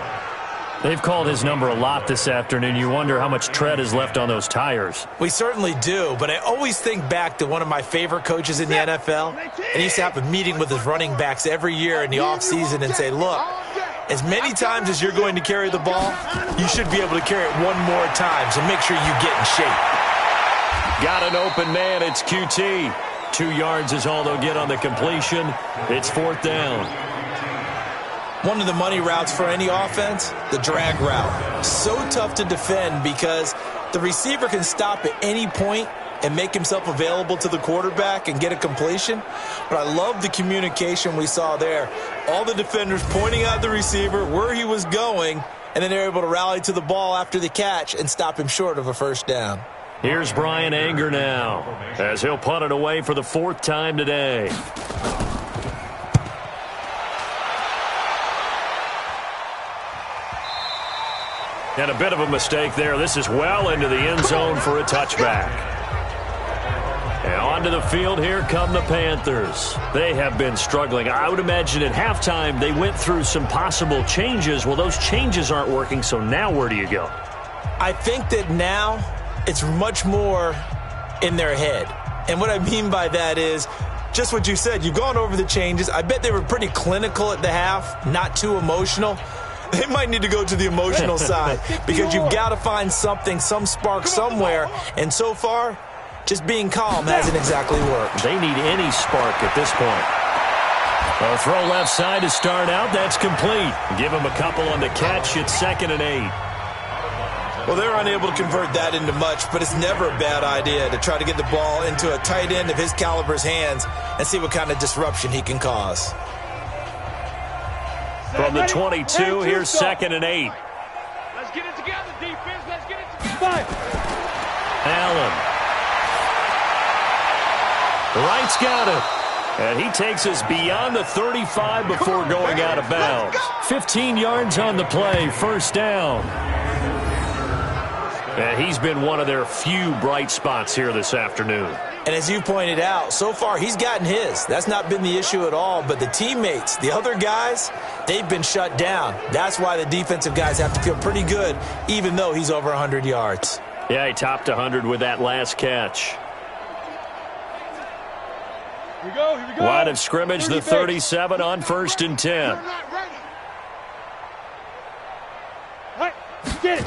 They've called his number a lot this afternoon. You wonder how much tread is left on those tires. We certainly do, but I always think back to one of my favorite coaches in the NFL. And he used to have a meeting with his running backs every year in the offseason and say, look, as many times as you're going to carry the ball, you should be able to carry it one more time, so make sure you get in shape. Got an open man. It's QT. 2 yards is all they'll get on the completion. It's 4th down. One of the money routes for any offense, the drag route. So tough to defend because the receiver can stop at any point and make himself available to the quarterback and get a completion. But I love the communication we saw there. All the defenders pointing out the receiver, where he was going, and then they're able to rally to the ball after the catch and stop him short of a first down. Here's Brian Anger now as he'll punt it away for the 4th time today. And a bit of a mistake there. This is well into the end zone for a touchback. And onto the field, here come the Panthers. They have been struggling. I would imagine at halftime they went through some possible changes. Well, those changes aren't working, so now where do you go? I think that now it's much more in their head. And what I mean by that is just what you said. You've gone over the changes. I bet they were pretty clinical at the half, not too emotional. They might need to go to the emotional side because you've got to find something, some spark somewhere. And so far, just being calm hasn't exactly worked. They need any spark at this point. A throw left side to start out. That's complete. Give them a couple on the catch. It's 2nd and 8. Well, they're unable to convert that into much, but it's never a bad idea to try to get the ball into a tight end of his caliber's hands and see what kind of disruption he can cause. From the 22, here's 2nd and 8. Let's get it together, defense. Let's get it together. Allen. Wright's got it. And he takes us beyond the 35 before going out of bounds. 15 yards on the play, 1st down. And he's been one of their few bright spots here this afternoon. And as you pointed out, so far he's gotten his. That's not been the issue at all. But the teammates, the other guys, they've been shut down. That's why the defensive guys have to feel pretty good, even though he's over 100 yards. Yeah, he topped 100 with that last catch. Here we go. Line of scrimmage, the 37 on 1st and 10. Right, get it.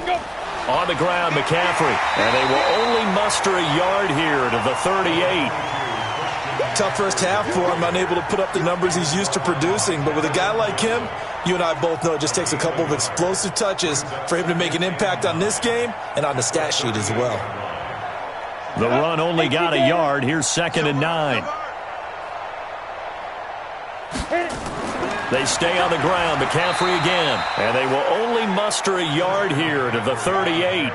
Go. On the ground, McCaffrey. And they will only muster a yard here to the 38. Tough first half for him, unable to put up the numbers he's used to producing. But with a guy like him, you and I both know it just takes a couple of explosive touches for him to make an impact on this game and on the stat sheet as well. The run only got a yard. Here's 2nd and 9. They stay on the ground. McCaffrey again. And they will only muster a yard here to the 38.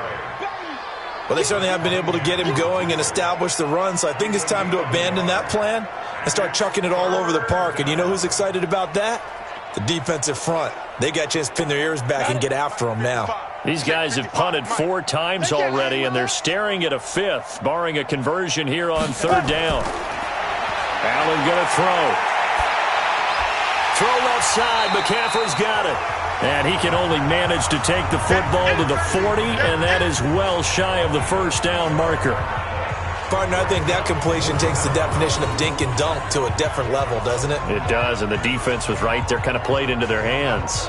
Well, they certainly have been able to get him going and establish the run, so I think it's time to abandon that plan and start chucking it all over the park. And you know who's excited about that? The defensive front. They got a chance to pin their ears back and get after him now. These guys have punted 4 times already, and they're staring at a 5th, barring a conversion here on 3rd down. Allen going to throw. Throw left side. McCaffrey's got it. And he can only manage to take the football to the 40, and that is well shy of the 1st down marker. Partner, I think that completion takes the definition of dink and dunk to a different level, doesn't it? It does, and the defense was right there, kind of played into their hands.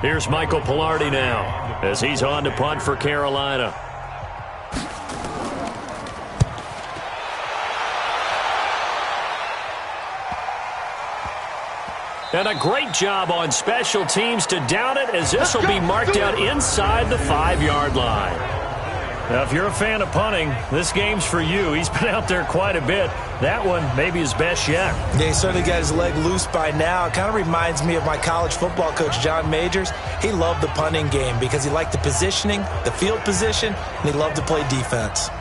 Here's Michael Pilardi now as he's on to punt for Carolina. And a great job on special teams to down it, as this will be marked out inside the 5-yard line. Now, if you're a fan of punting, this game's for you. He's been out there quite a bit. That one maybe his best yet. Yeah, he certainly got his leg loose by now. It kind of reminds me of my college football coach, John Majors. He loved the punting game because he liked the positioning, the field position, and he loved to play defense.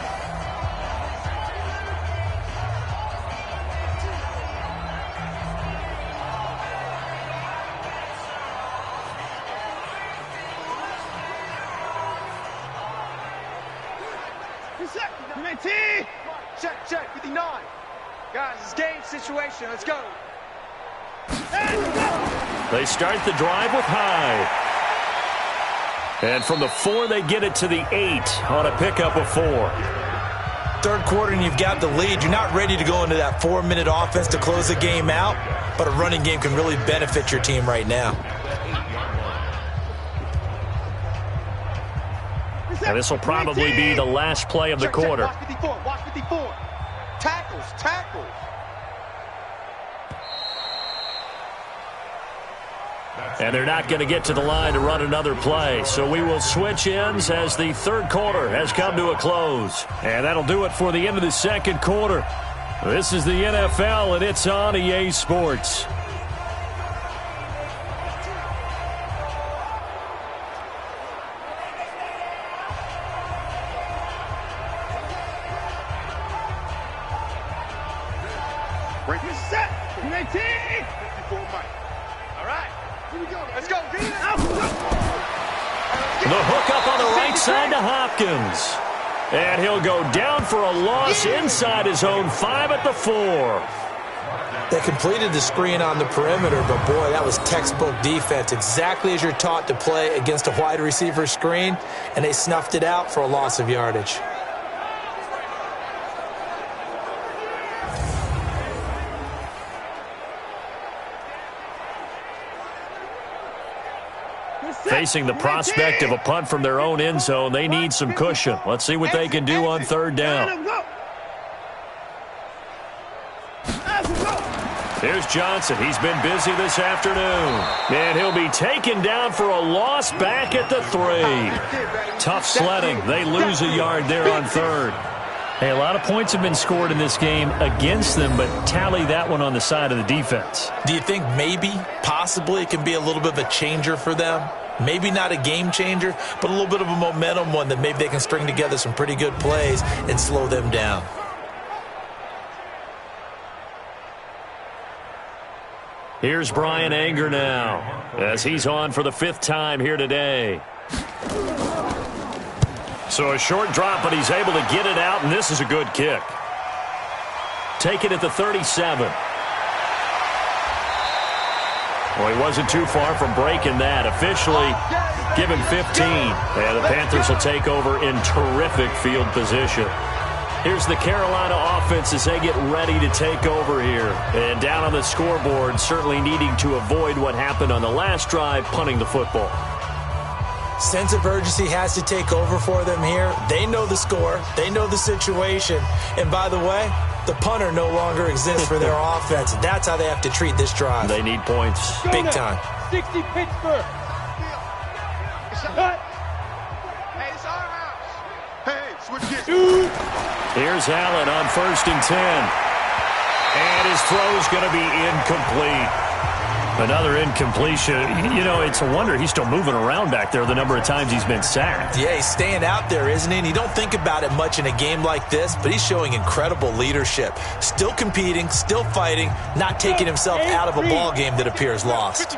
Check, 59. Guys, it's game situation. Let's go. They start the drive with Hyde. And from the 4, they get it to the 8 on a pickup of 4. third quarter and you've got the lead, you're not ready to go into that 4-minute offense to close the game out, but a running game can really benefit your team right now. And this will probably be the last play of the quarter. Watch 54, watch 54. Tackles. And they're not going to get to the line to run another play. So we will switch ends as the third quarter has come to a close. And that'll do it for the end of the second quarter. This is the NFL, and it's on EA Sports. Break this set. 19. 54 Mike. All right. Here we go. Let's go. The hook up on the right side to Hopkins. And he'll go down for a loss inside his own 5 at the 4. They completed the screen on the perimeter, but boy, that was textbook defense. Exactly as you're taught to play against a wide receiver screen, and they snuffed it out for a loss of yardage. Facing the prospect of a punt from their own end zone, they need some cushion. Let's see what they can do on third down. Here's Johnson. He's been busy this afternoon. And he'll be taken down for a loss back at the 3. Tough sledding. They lose a yard there on third. Hey, a lot of points have been scored in this game against them, but tally that one on the side of the defense. Do you think maybe, possibly, it can be a little bit of a changer for them? Maybe not a game changer, but a little bit of a momentum one that maybe they can string together some pretty good plays and slow them down. Here's Brian Anger now, as he's on for the 5th time here today. So a short drop, but he's able to get it out, and this is a good kick. Take it at the 37. Well, he wasn't too far from breaking that. Officially, give him 15. And the Panthers will take over in terrific field position. Here's the Carolina offense as they get ready to take over here. And down on the scoreboard, certainly needing to avoid what happened on the last drive, punting the football. Sense of urgency has to take over for them here. They know the score. They know the situation. And by the way, the punter no longer exists for their offense. That's how they have to treat this drive. They need points. Big time. 60 Pittsburgh. Hey, it's our house. Hey, switch gears. Here's Allen on 1st and 10. And his throw's going to be incomplete. Another incompletion. You know, it's a wonder he's still moving around back there the number of times he's been sacked. Yeah, he's staying out there, isn't he? And you don't think about it much in a game like this, but he's showing incredible leadership. Still competing, still fighting, not taking himself out of a ball game that appears lost.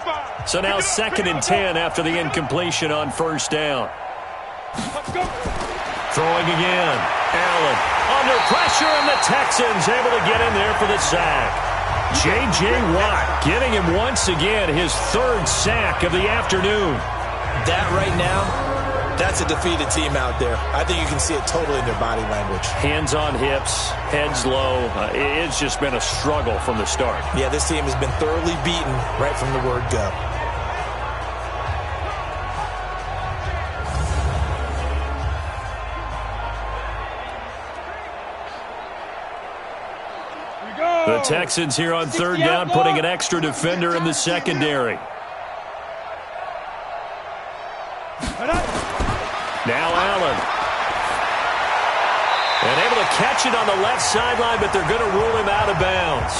So now 2nd and 10 after the incompletion on 1st down. Throwing again. Allen under pressure, and the Texans able to get in there for the sack. J.J. Watt getting him once again his 3rd sack of the afternoon. That right now, that's a defeated team out there. I think you can see it totally in their body language. Hands on hips, heads low. It's just been a struggle from the start. Yeah, this team has been thoroughly beaten right from the word go. The Texans here on 3rd down, putting an extra defender in the secondary. Now Allen. And able to catch it on the left sideline, but they're going to rule him out of bounds.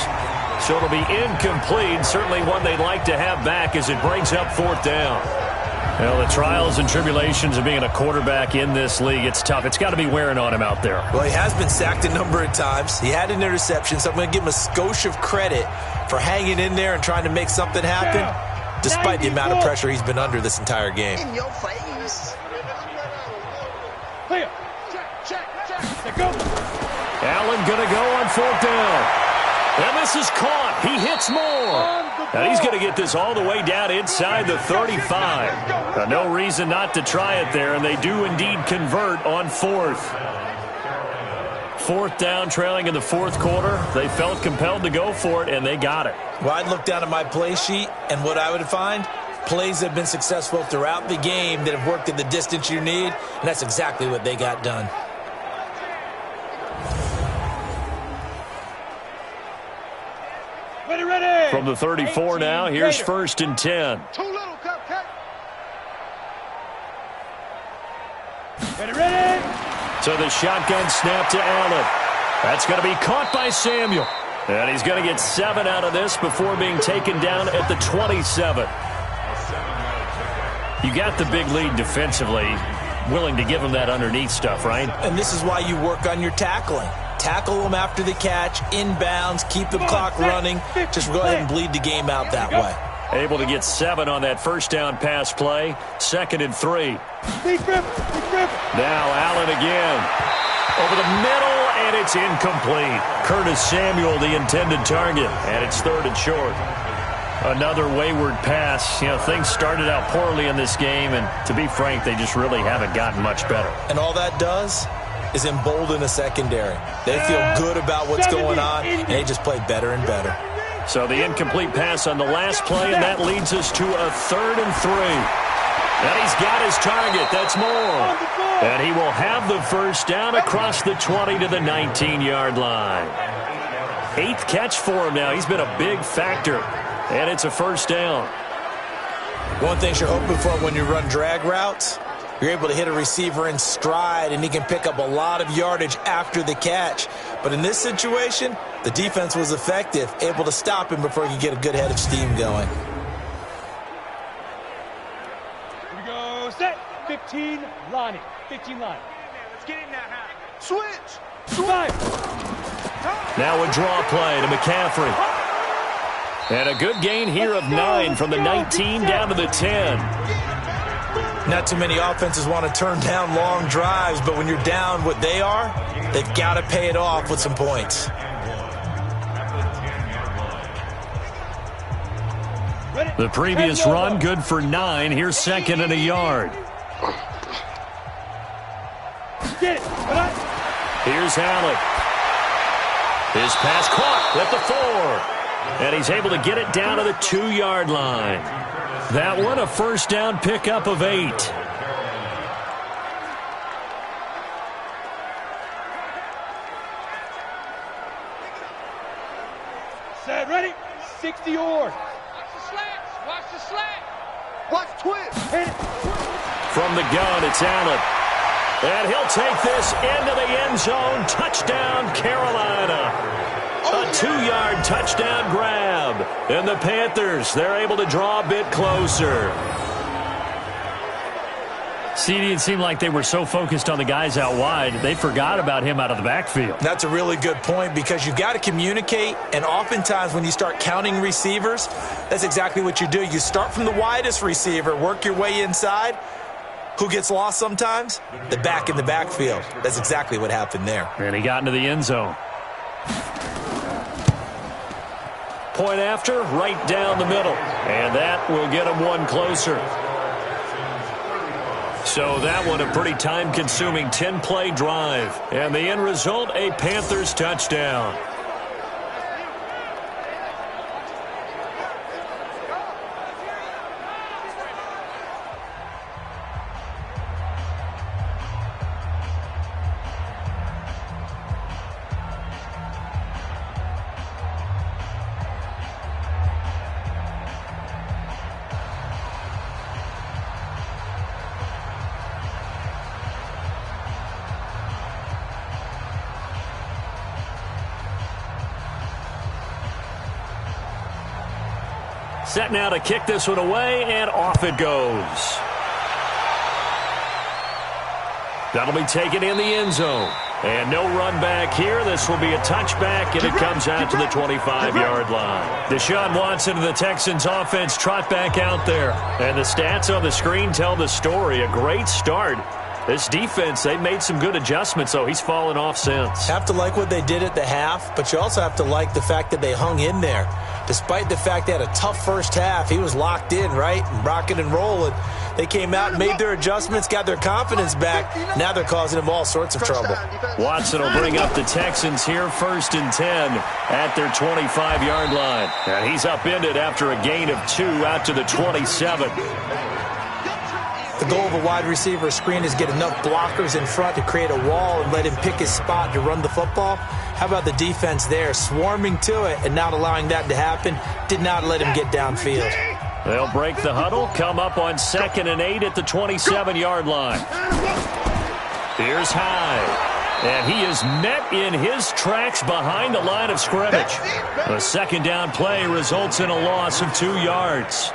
So it'll be incomplete, certainly one they'd like to have back as it brings up 4th down. Well, the trials and tribulations of being a quarterback in this league, it's tough. It's got to be wearing on him out there. Well, he has been sacked a number of times. He had an interception, so I'm going to give him a skosh of credit for hanging in there and trying to make something happen, despite the amount of pressure he's been under this entire game. In your face. Clear. Check. Go. Allen going to go on 4th down. And this is caught. He hits more. And he's going to get this all the way down inside the 35. No reason not to try it there, and they do indeed convert on 4th. 4th down, trailing in the 4th quarter. They felt compelled to go for it, and they got it. Well, I'd look down at my play sheet, and what I would find, plays that have been successful throughout the game that have worked at the distance you need, and that's exactly what they got done. Ready. From the 34 now, here's 1st and 10. Too little, cupcake. Ready. So the shotgun snap to Allen. That's going to be caught by Samuel. And he's going to get 7 out of this before being taken down at the 27. You got the big lead defensively. Willing to give him that underneath stuff, right? And this is why you work on your tackling. Tackle them after the catch, inbounds, keep the clock running. Just go ahead and bleed the game out that way. Able to get 7 on that 1st down pass play. 2nd and 3. Now Allen again. Over the middle, and it's incomplete. Curtis Samuel, the intended target, and it's 3rd and short. Another wayward pass. You know, things started out poorly in this game, and to be frank, they just really haven't gotten much better. And all that does is embolden the secondary. They feel good about what's going on, and they just play better and better. So the incomplete pass on the last play, and that leads us to a 3rd and 3. And he's got his target. That's more. And he will have the 1st down across the 20 to the 19-yard line. 8th catch for him now. He's been a big factor. And it's a 1st down. One thing you're hoping for when you run drag routes, you're able to hit a receiver in stride, and he can pick up a lot of yardage after the catch. But in this situation, the defense was effective, able to stop him before he could get a good head of steam going. Here we go. Set. 15 line. 15 line. Let's get in now. Switch. 5. Now a draw play to McCaffrey. And a good gain here of 9 from the 19 down to the 10. Not too many offenses want to turn down long drives, but when you're down what they are, they've got to pay it off with some points. The previous run good for 9. Here's 2nd and a yard. Here's Allen. His pass caught at the 4. And he's able to get it down to the 2-yard line. That one, a 1st down pickup of 8. Set, ready. 60 yards. Watch the slants. Watch the slant. Watch twist. Hit it. From the gun, it's Allen. And he'll take this into the end zone. Touchdown, Carolina. A 2-yard touchdown grab. And the Panthers, they're able to draw a bit closer. CD, it seemed like they were so focused on the guys out wide, they forgot about him out of the backfield. That's a really good point because you've got to communicate, and oftentimes when you start counting receivers, that's exactly what you do. You start from the widest receiver, work your way inside. Who gets lost sometimes? The back in the backfield. That's exactly what happened there. And he got into the end zone. Point after, right down the middle. And that will get him one closer. So that one a pretty time-consuming 10-play drive. And the end result, a Panthers touchdown. Set now to kick this one away, and off it goes. That'll be taken in the end zone. And no run back here. This will be a touchback, and it comes out to the 25-yard line. Deshaun Watson and the Texans offense trot back out there. And the stats on the screen tell the story. A great start. This defense, they've made some good adjustments, so he's fallen off since. Have to like what they did at the half, but you also have to like the fact that they hung in there. Despite the fact they had a tough first half, he was locked in, right? Rocking and rolling. They came out and made their adjustments, got their confidence back. Now they're causing him all sorts of trouble. Watson will bring up the Texans here, 1st and 10 at their 25-yard line. And he's upended after a gain of 2 out to the 27. The goal of a wide receiver screen is get enough blockers in front to create a wall and let him pick his spot to run the football. How about the defense there, swarming to it and not allowing that to happen? Did not let him get downfield. They'll break the huddle, come up on 2nd and 8 at the 27-yard line. Here's Hyde. And he is met in his tracks behind the line of scrimmage. The 2nd down play results in a loss of 2 yards.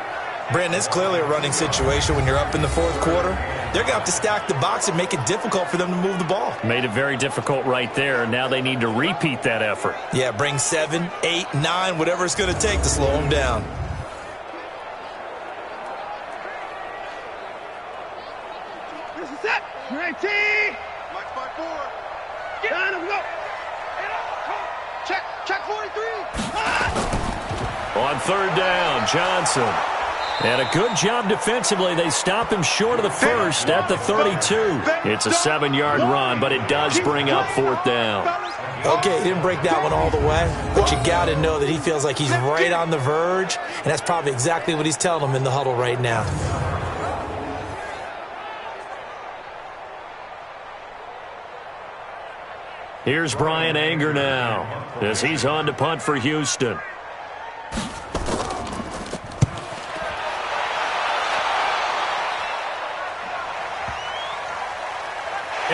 Brandon, it's clearly a running situation when you're up in the 4th quarter. They're going to have to stack the box and make it difficult for them to move the ball. Made it very difficult right there. Now they need to repeat that effort. Yeah, bring 7, 8, 9, whatever it's going to take to slow them down. This is it. 19. March by 4. Get on him, go. Check 43. On 3rd down, Johnson. And a good job defensively. They stop him short of the 1st at the 32. It's a 7-yard run, but it does bring up 4th down. Okay, he didn't break that one all the way, but you got to know that he feels like he's right on the verge, and that's probably exactly what he's telling them in the huddle right now. Here's Brian Anger now as he's on to punt for Houston.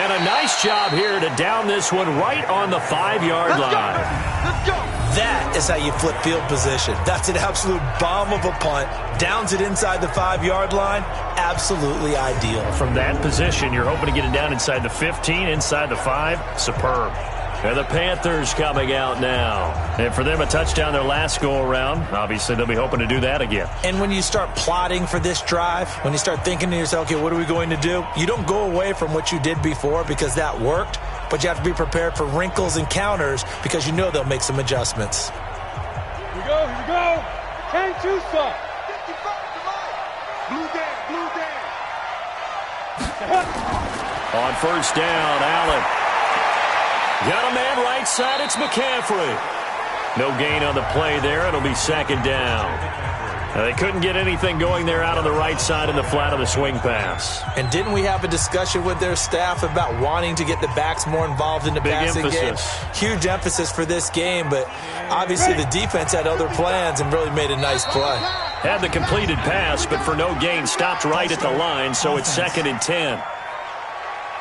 And a nice job here to down this one right on the 5-yard line. Let's go. That is how you flip field position. That's an absolute bomb of a punt. Downs it inside the 5-yard line. Absolutely ideal. From that position, you're hoping to get it down inside the 15, inside the 5. Superb. And the Panthers coming out now. And for them, a touchdown their last go-around. Obviously, they'll be hoping to do that again. And when you start plotting for this drive, when you start thinking to yourself, okay, what are we going to do? You don't go away from what you did before because that worked, but you have to be prepared for wrinkles and counters because you know they'll make some adjustments. Here we go. 10-2 stop. 55 to Blue down. On 1st down, Allen. Got a man right side. It's McCaffrey. No gain on the play there. It'll be 2nd down. Now, they couldn't get anything going there out on the right side in the flat of the swing pass. And didn't we have a discussion with their staff about wanting to get the backs more involved in the passing game? Huge emphasis for this game, but obviously the defense had other plans and really made a nice play. Had the completed pass, but for no gain, stopped right at the line, so it's 2nd and 10.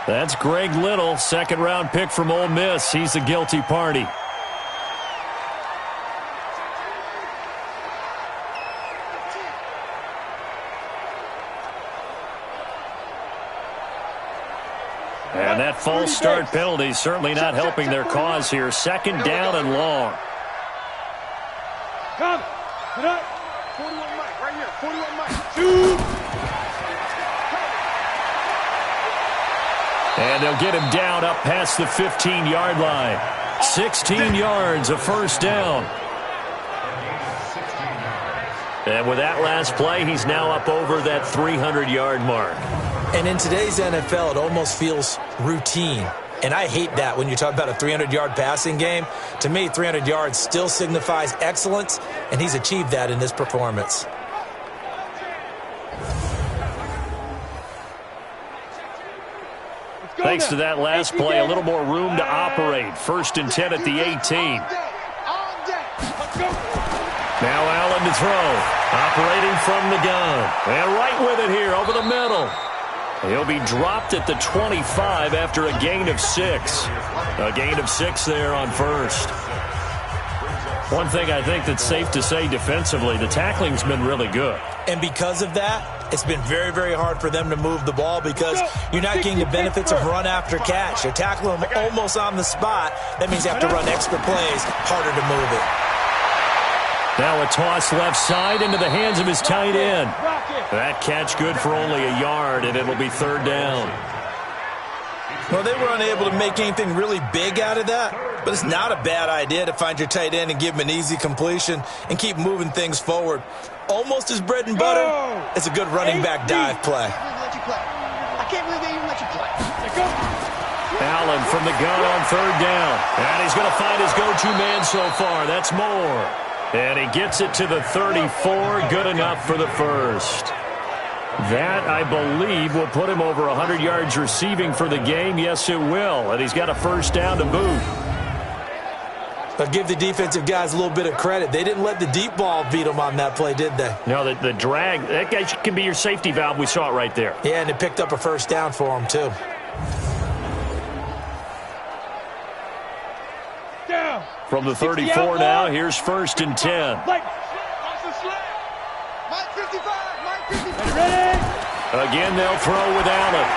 That's Greg Little, 2nd-round pick from Ole Miss. He's the guilty party. And that false start penalty is certainly not helping their cause here. 2nd down and long. Come. Get up. 41 Mike, right here. 41 Mike. 2. And they'll get him down up past the 15-yard line. 16 yards, a 1st down. And with that last play, he's now up over that 300-yard mark. And in today's NFL, it almost feels routine. And I hate that when you talk about a 300-yard passing game. To me, 300 yards still signifies excellence, and he's achieved that in this performance. Thanks to that last play, a little more room to operate. 1st and 10 at the 18. Now Allen to throw. Operating from the gun. And right with it here over the middle. He'll be dropped at the 25 after a gain of 6. A gain of 6 there on 1st. One thing I think that's safe to say defensively, the tackling's been really good. And because of that, it's been very, very hard for them to move the ball because you're not getting the benefits of run after catch. You're tackling them almost on the spot. That means you have to run extra plays, harder to move it. Now a toss left side into the hands of his tight end. That catch good for only a yard, and it'll be 3rd down. Well, they were unable to make anything really big out of that, But it's not a bad idea to find your tight end and give him an easy completion and keep moving things forward. Almost his bread and butter. It's a good running back dive play. I can't believe they even let you play. Allen from the gun on third down. And he's going to find his go-to man so far. That's Moore. And he gets it to the 34. Good enough for the first. That, I believe, will put him over 100 yards receiving for the game. Yes, it will. And he's got a first down to boot. But give the defensive guys a little bit of credit. They didn't let the deep ball beat them on that play, did they? No, the drag, that guy can be your safety valve. We saw it right there. Yeah, and it picked up a first down for him, too. Down. From the 34 now, here's 1st and 10. Mike 55. Mike 55. Again, they'll throw with Allen.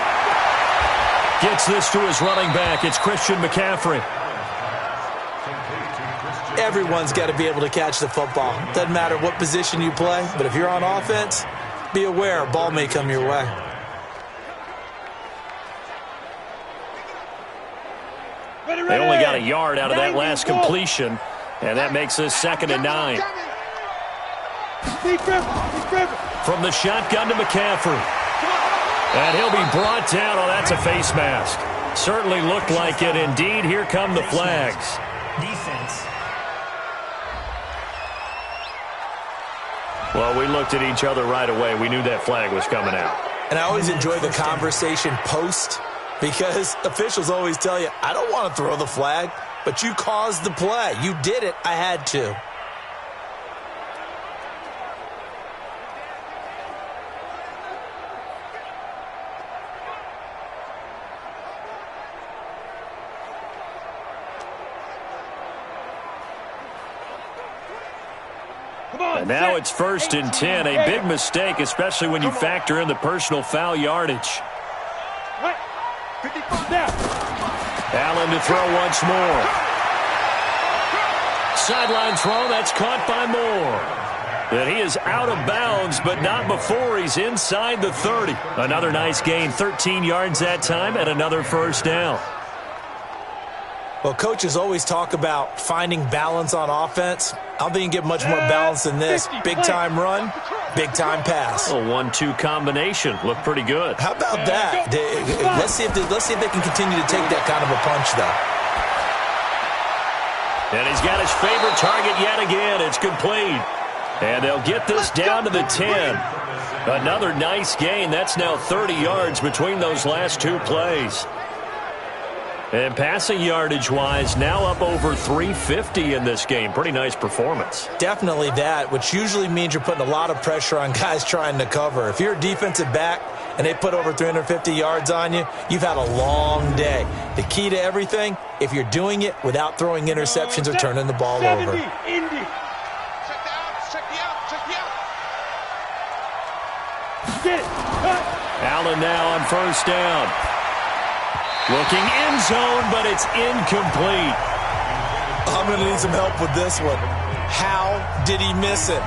Gets this to his running back. It's Christian McCaffrey. Everyone's got to be able to catch the football. Doesn't matter what position you play, but if you're on offense, be aware a ball may come your way. They only got a yard out of that last completion, and that makes this 2nd and 9. From the shotgun to McCaffrey. And he'll be brought down. Oh, that's a face mask. Certainly looked like it. Indeed, here come the flags. Defense. Well, we looked at each other right away. We knew that flag was coming out. And I always enjoy the conversation post, because officials always tell you, I don't want to throw the flag, but you caused the play. You did it. I had to. And now it's 1st and 10. A big mistake, especially when you factor in the personal foul yardage. Allen to throw once more. Sideline throw, that's caught by Moore. And he is out of bounds, but not before he's inside the 30. Another nice gain, 13 yards that time, and another first down. Well, coaches always talk about finding balance on offense. I don't think you can get much more balance than this. Big-time run, big-time pass. A 1-2 combination. Looked pretty good. How about that? Let's see if they can continue to take that kind of a punch, though. And he's got his favorite target yet again. It's complete. And they'll get this down to the 10. Another nice gain. That's now 30 yards between those last two plays. And passing yardage-wise, now up over 350 in this game. Pretty nice performance. Definitely that, which usually means you're putting a lot of pressure on guys trying to cover. If you're a defensive back and they put over 350 yards on you, you've had a long day. The key to everything, if you're doing it without throwing interceptions or turning the ball over. Allen now on first down. Looking end zone, but it's incomplete. I'm going to need some help with this one. How did he miss it?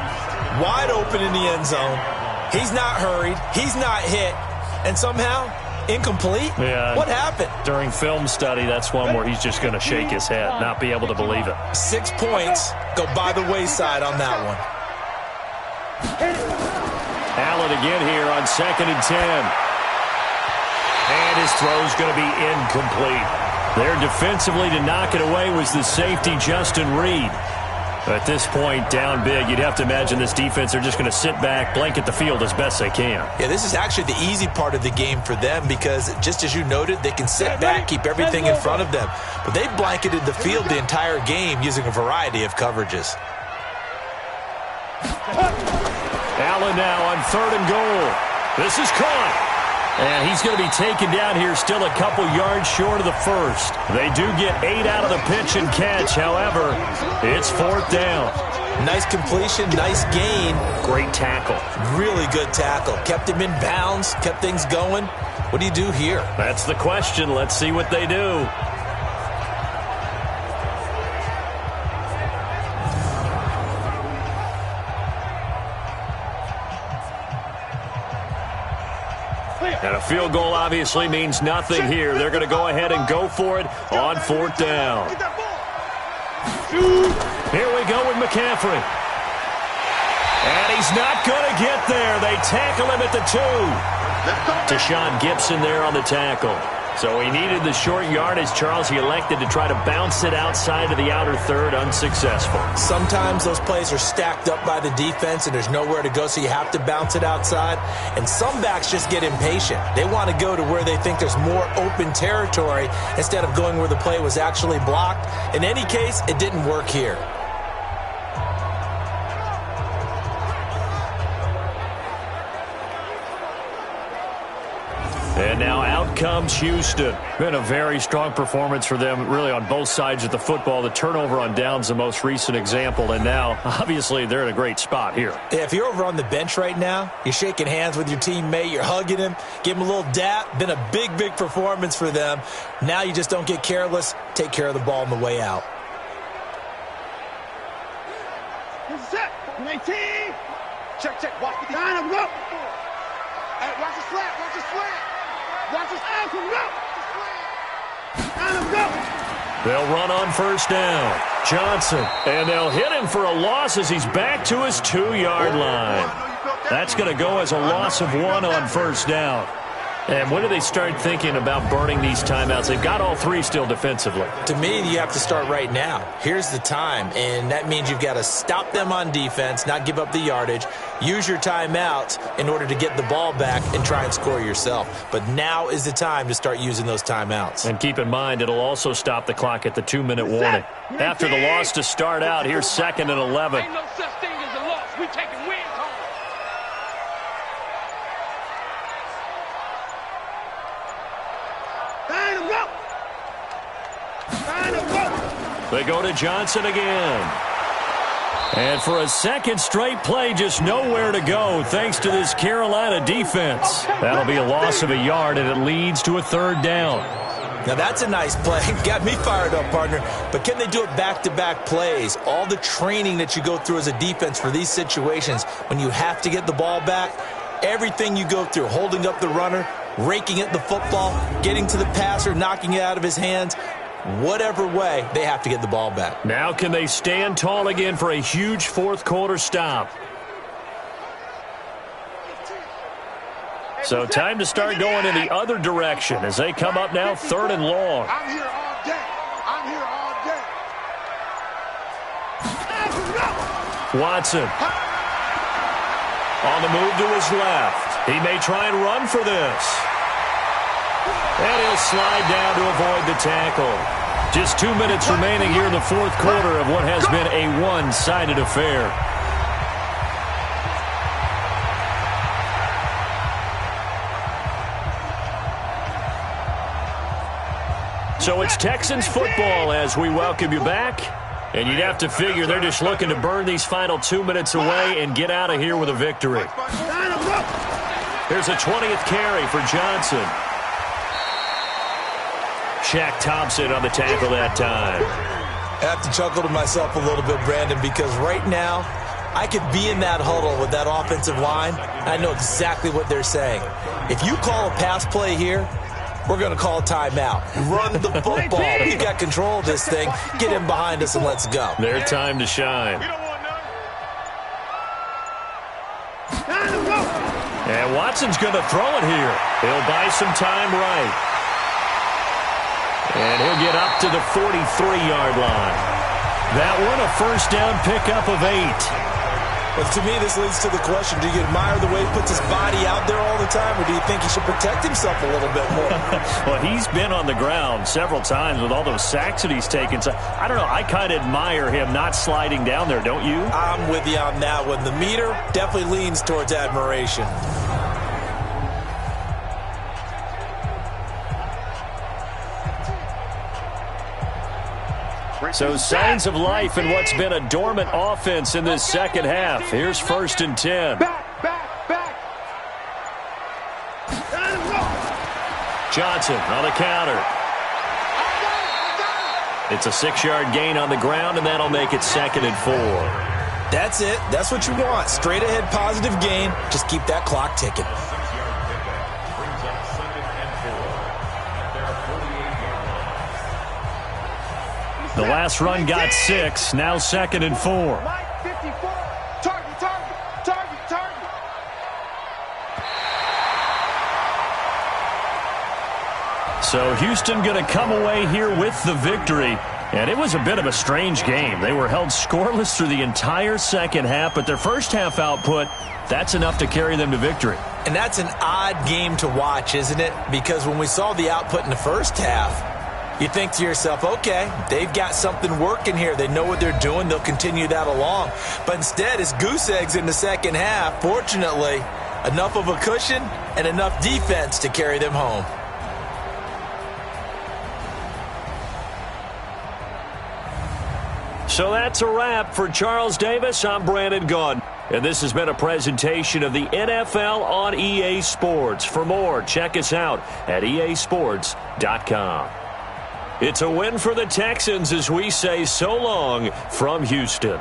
Wide open in the end zone. He's not hurried. He's not hit. And somehow, incomplete? Yeah. What happened? During film study, that's one where he's just going to shake his head, not be able to believe it. 6 points go by the wayside on that one. Allen again here on 2nd and 10. And his throw's going to be incomplete. There defensively to knock it away was the safety, Justin Reed. At this point, down big, you'd have to imagine this defense are just going to sit back, blanket the field as best they can. Yeah, this is actually the easy part of the game for them because, just as you noted, they can sit back, keep everything in front of them. But they blanketed the field the entire game using a variety of coverages. Allen now on 3rd and goal. This is caught. And he's going to be taken down here, still a couple yards short of the first. They do get 8 out of the pitch and catch. However, it's 4th down. Nice completion, nice gain. Great tackle. Really good tackle. Kept him in bounds, kept things going. What do you do here? That's the question. Let's see what they do. And a field goal obviously means nothing here. They're going to go ahead and go for it on 4th down. Here we go with McCaffrey. And he's not going to get there. They tackle him at the 2. Tashawn Gibson there on the tackle. So he needed the short yardage, Charles. He elected to try to bounce it outside of the outer third, unsuccessful. Sometimes those plays are stacked up by the defense and there's nowhere to go, so you have to bounce it outside. And some backs just get impatient. They want to go to where they think there's more open territory instead of going where the play was actually blocked. In any case, it didn't work here. And now out comes Houston. Been a very strong performance for them, really, on both sides of the football. The turnover on downs, the most recent example. And now, obviously, they're in a great spot here. Yeah, if you're over on the bench right now, you're shaking hands with your teammate, you're hugging him, give him a little dap. Been a big, big performance for them. Now you just don't get careless. Take care of the ball on the way out. Set. 19. Check. Watch the line. Go. Hey, watch the slant. Watch the slant. Watch the slant. Go. They'll run on first down. Johnson. And they'll hit him for a loss as he's back to his 2-yard line. That's going to go as a loss of 1 on first down. And when do they start thinking about burning these timeouts? They've got all 3 still defensively. To me, you have to start right now. Here's the time, and that means you've got to stop them on defense, not give up the yardage, use your timeouts in order to get the ball back and try and score yourself. But now is the time to start using those timeouts. And keep in mind, it'll also stop the clock at the 2-minute warning. After the loss to start out, here's 2nd and 11. Ain't no such thing as a loss. We taking wins home. They go to Johnson again. And for a second straight play, just nowhere to go thanks to this Carolina defense. That'll be a loss of a yard, and it leads to a 3rd down. Now that's a nice play. Got me fired up, partner. But can they do it back-to-back plays? All the training that you go through as a defense for these situations, when you have to get the ball back, everything you go through, holding up the runner, raking at the football, getting to the passer, knocking it out of his hands, whatever way, they have to get the ball back. Now can they stand tall again for a huge 4th quarter stop? So time to start going in the other direction as they come up now 3rd and long. I'm here all day. I'm here all day. Watson on the move to his left. He may try and run for this. And he'll slide down to avoid the tackle. Just 2 minutes remaining here in the 4th quarter of what has been a one-sided affair. So it's Texans football as we welcome you back. And you'd have to figure they're just looking to burn these final 2 minutes away and get out of here with a victory. Here's a 20th carry for Johnson. Shaq Thompson on the tackle that time. I have to chuckle to myself a little bit, Brandon, because right now I could be in that huddle with that offensive line. I know exactly what they're saying. If you call a pass play here, we're going to call a timeout. Run the football. We've got control of this thing. Get him behind us and let's go. Their time to shine. And Watson's going to throw it here. He'll buy some time right. And he'll get up to the 43-yard line. That one, a first down pickup of 8. Well, to me, this leads to the question, do you admire the way he puts his body out there all the time, or do you think he should protect himself a little bit more? Well, he's been on the ground several times with all those sacks that he's taken. So, I don't know, I kind of admire him not sliding down there, don't you? I'm with you on that one. The meter definitely leans towards admiration. So signs of life in what's been a dormant offense in this second half. Here's 1st and 10. Back. Johnson on the counter. It's a 6-yard gain on the ground, and that'll make it 2nd and 4. That's it. That's what you want. Straight ahead positive gain. Just keep that clock ticking. The last run got 6. Now 2nd and 4. Mike, 54. Target, target, target, target. So Houston going to come away here with the victory. And it was a bit of a strange game. They were held scoreless through the entire second half, but their first half output, that's enough to carry them to victory. And that's an odd game to watch, isn't it? Because when we saw the output in the first half, you think to yourself, okay, they've got something working here. They know what they're doing. They'll continue that along. But instead, it's goose eggs in the second half. Fortunately, enough of a cushion and enough defense to carry them home. So that's a wrap for Charles Davis. I'm Brandon Gaudin. And this has been a presentation of the NFL on EA Sports. For more, check us out at easports.com. It's a win for the Texans as we say so long from Houston.